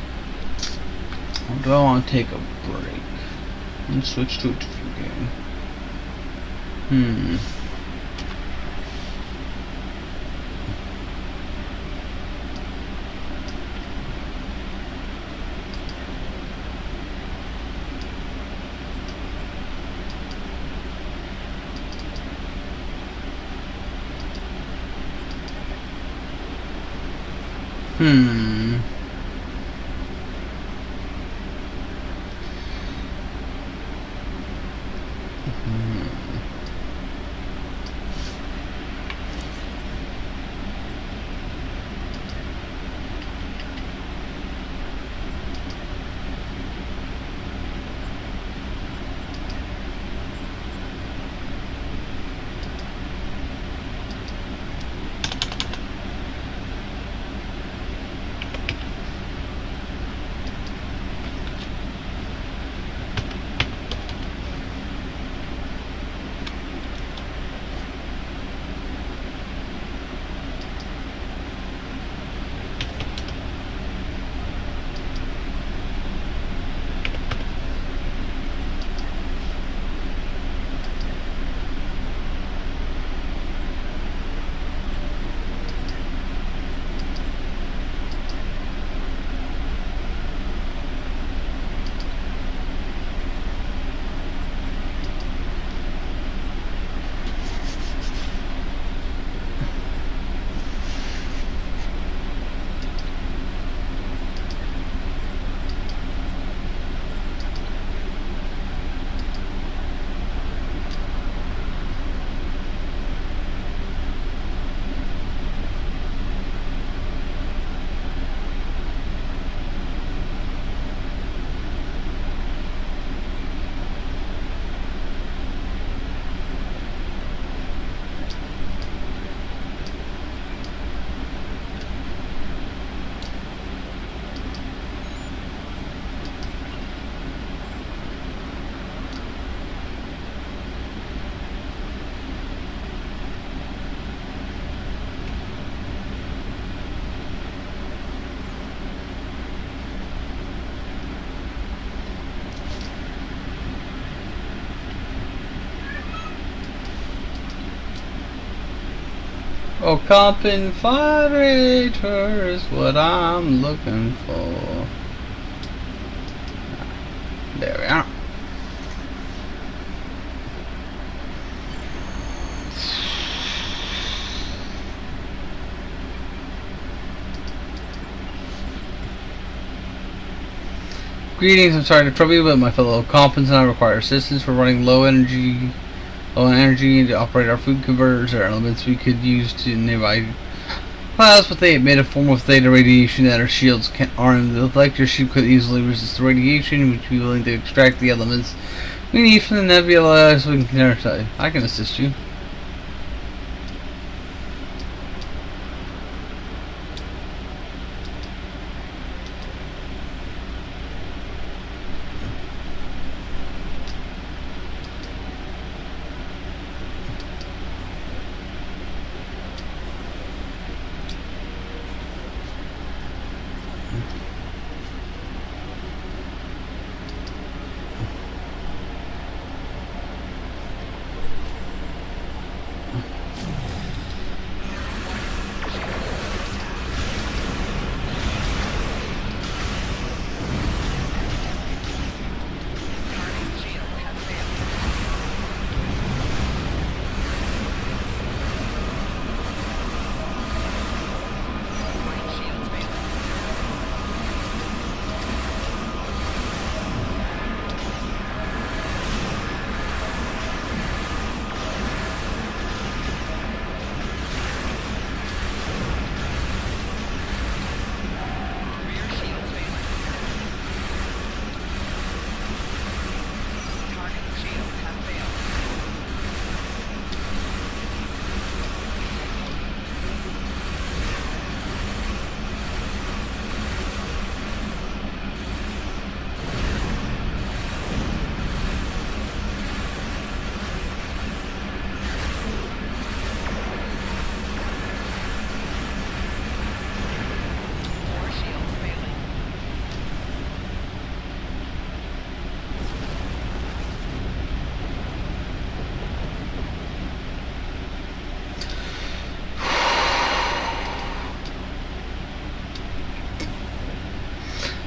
Or do I want to take a break and switch to a different game? Oh, compensator is what I'm looking for. There we are. Greetings, I'm sorry to trouble you, but my fellow compens and I require assistance for running low on energy to operate our food converters or elements we could use to nearby clouds, but they emit a form of theta radiation that our shields aren't like. Your ship could easily resist the radiation, which be willing to extract the elements we need from the nebula so we can I can assist you.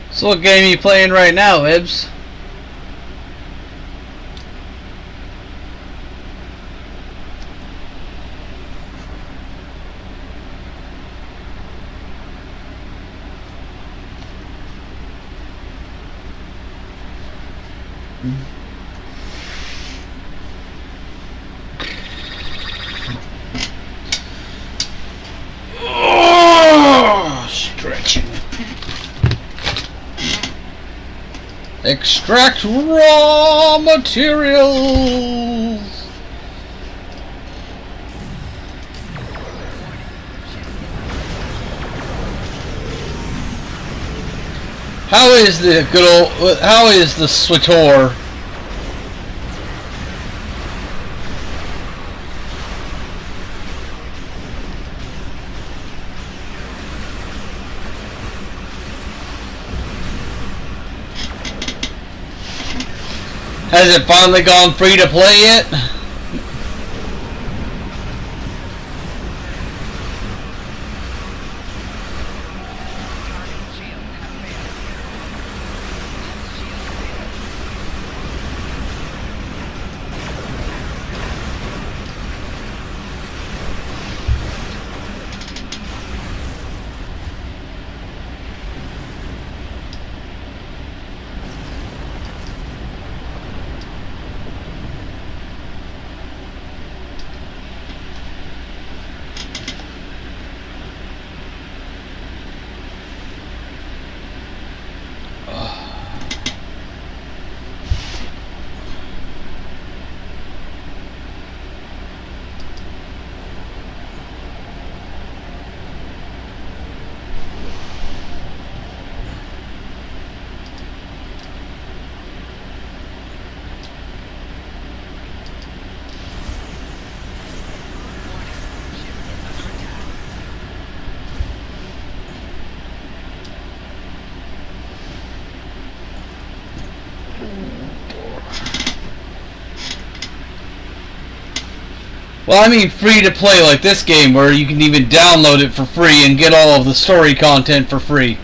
So what game are you playing right now, Ibs? Oh, stretching. Extract raw materials. How is the good old? How is the Switor? Has it finally gone free to play yet? Well, I mean free to play like this game, where you can even download it for free and get all of the story content for free.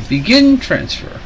Begin transfer.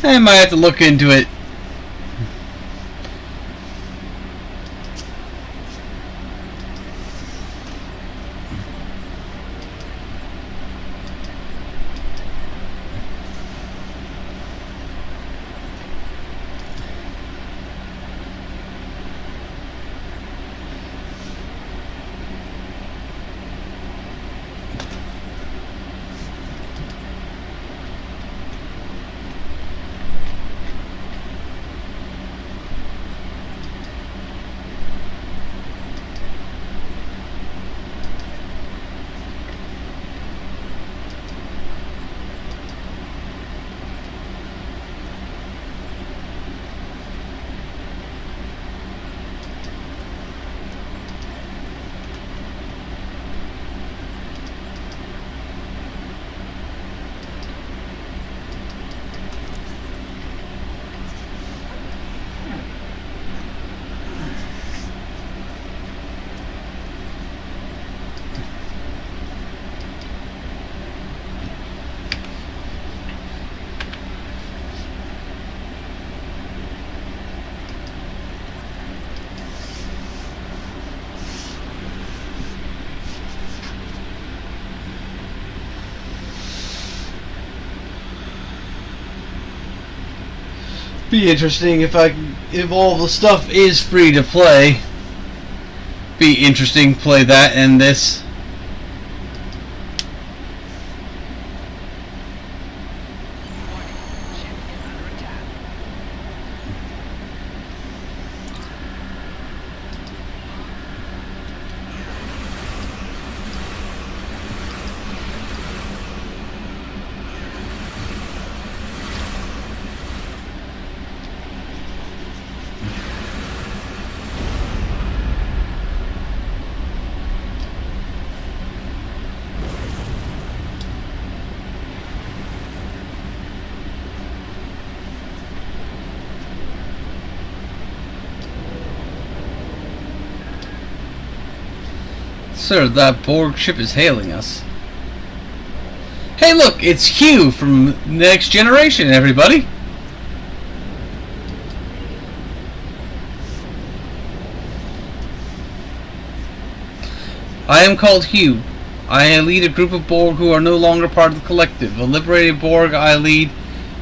I might have to look into it. Be interesting if all the stuff is free to play. Be interesting to play that and this. Sir, that Borg ship is hailing us. Hey look, it's Hugh from Next Generation, everybody! I am called Hugh. I lead a group of Borg who are no longer part of the collective. The liberated Borg I lead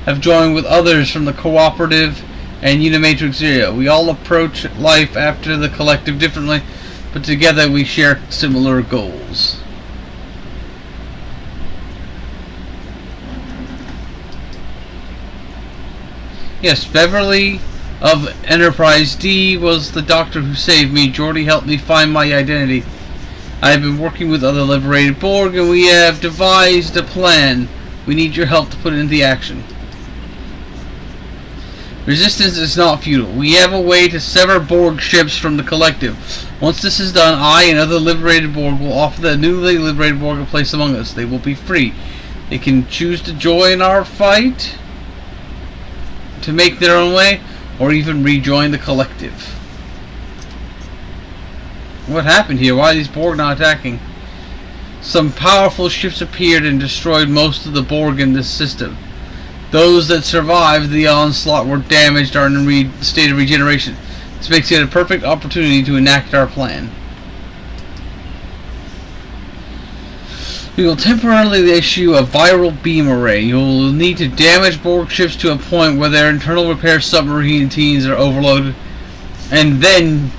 have joined with others from the Cooperative and Unimatrix Zero. We all approach life after the collective differently, but together we share similar goals. Yes, Beverly of Enterprise D was the doctor who saved me. Geordi helped me find my identity. I have been working with other liberated Borg, and we have devised a plan. We need your help to put it into action. Resistance is not futile. We have a way to sever Borg ships from the collective. Once this is done, I and other liberated Borg will offer the newly liberated Borg a place among us. They will be free. They can choose to join our fight, to make their own way, or even rejoin the collective. What happened here? Why are these Borg not attacking? Some powerful ships appeared and destroyed most of the Borg in this system. Those that survived the onslaught were damaged or are in a state of regeneration. This makes it a perfect opportunity to enact our plan. We will temporarily issue a viral beam array. You will need to damage Borg ships to a point where their internal repair submarines are overloaded, and then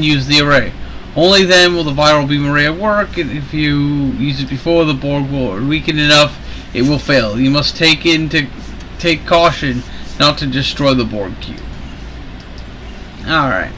use the array. Only then will the viral beam array work, and if you use it before the Borg will weaken enough, it will fail. You must take caution not to destroy the Borg cube. Alright.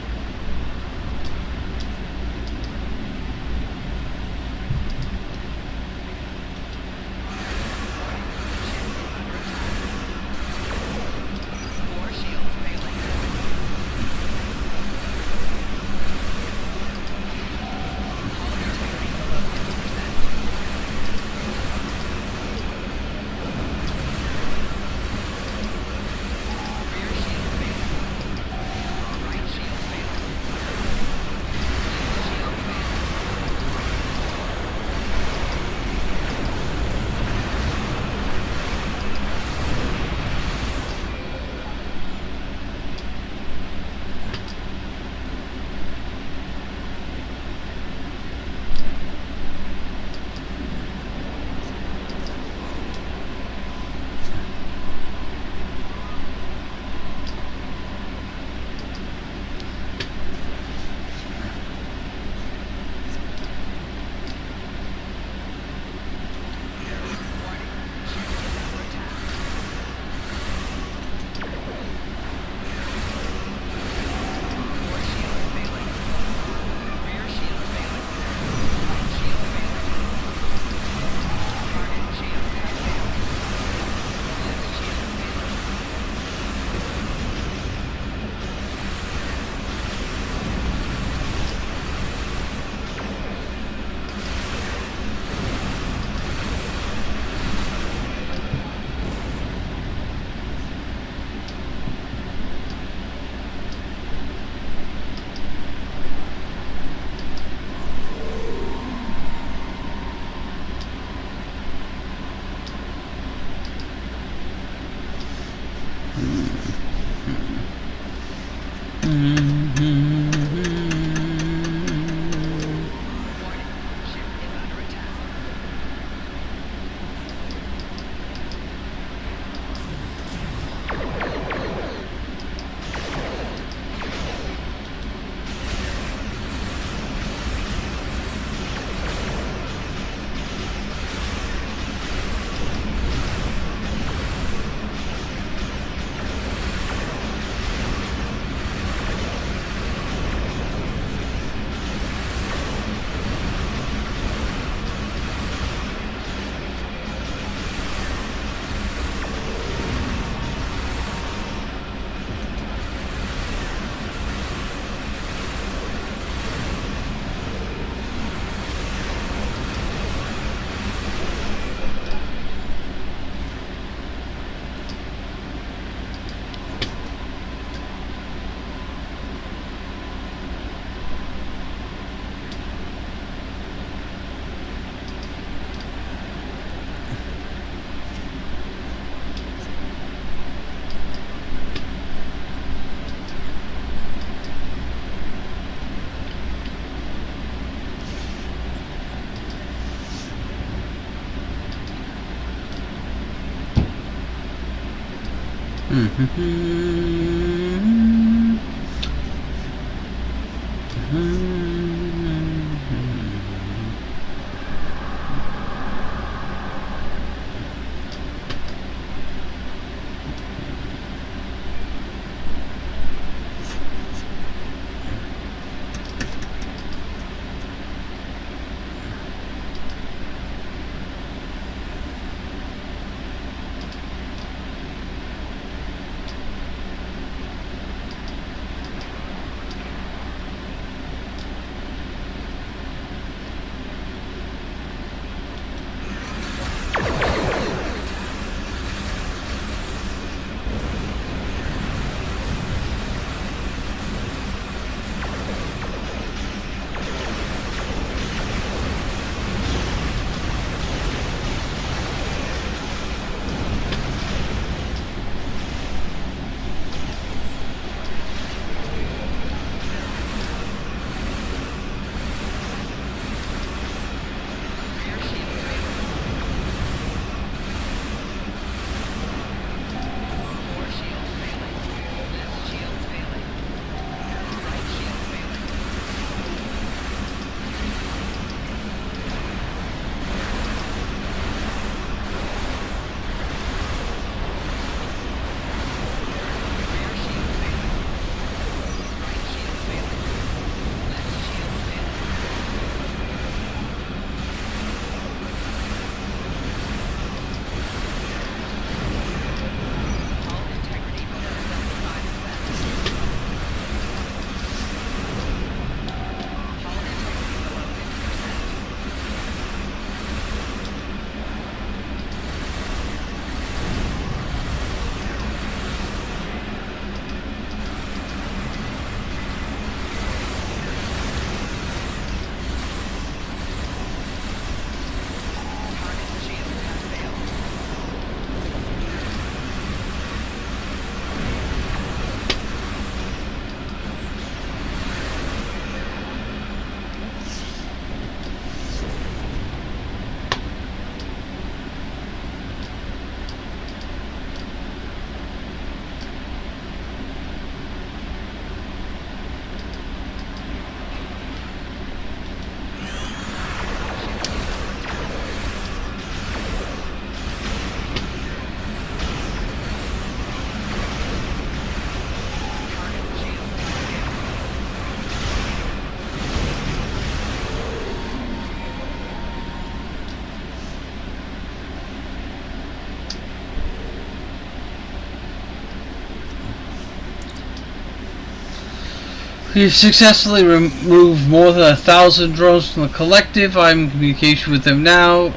We've successfully removed more than 1,000 drones from the collective. I'm in communication with them now.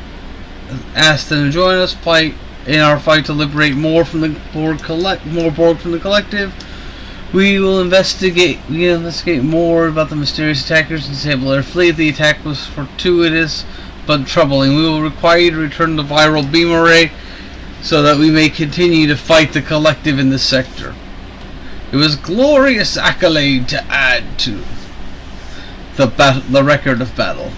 Ask them to join us in our fight to liberate more from the Borg from the collective. We will investigate more about the mysterious attackers and disable their fleet. The attack was fortuitous but troubling. We will require you to return the viral beam array so that we may continue to fight the collective in this sector. It was a glorious accolade to add to the record of battle.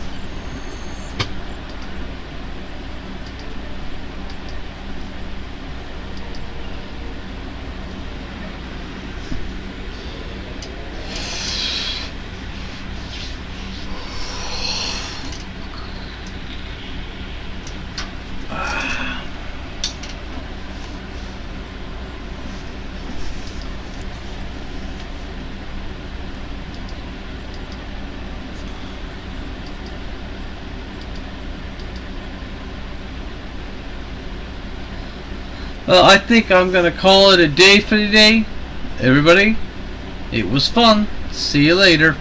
Well, I think I'm gonna call it a day for today. Everybody, it was fun. See you later.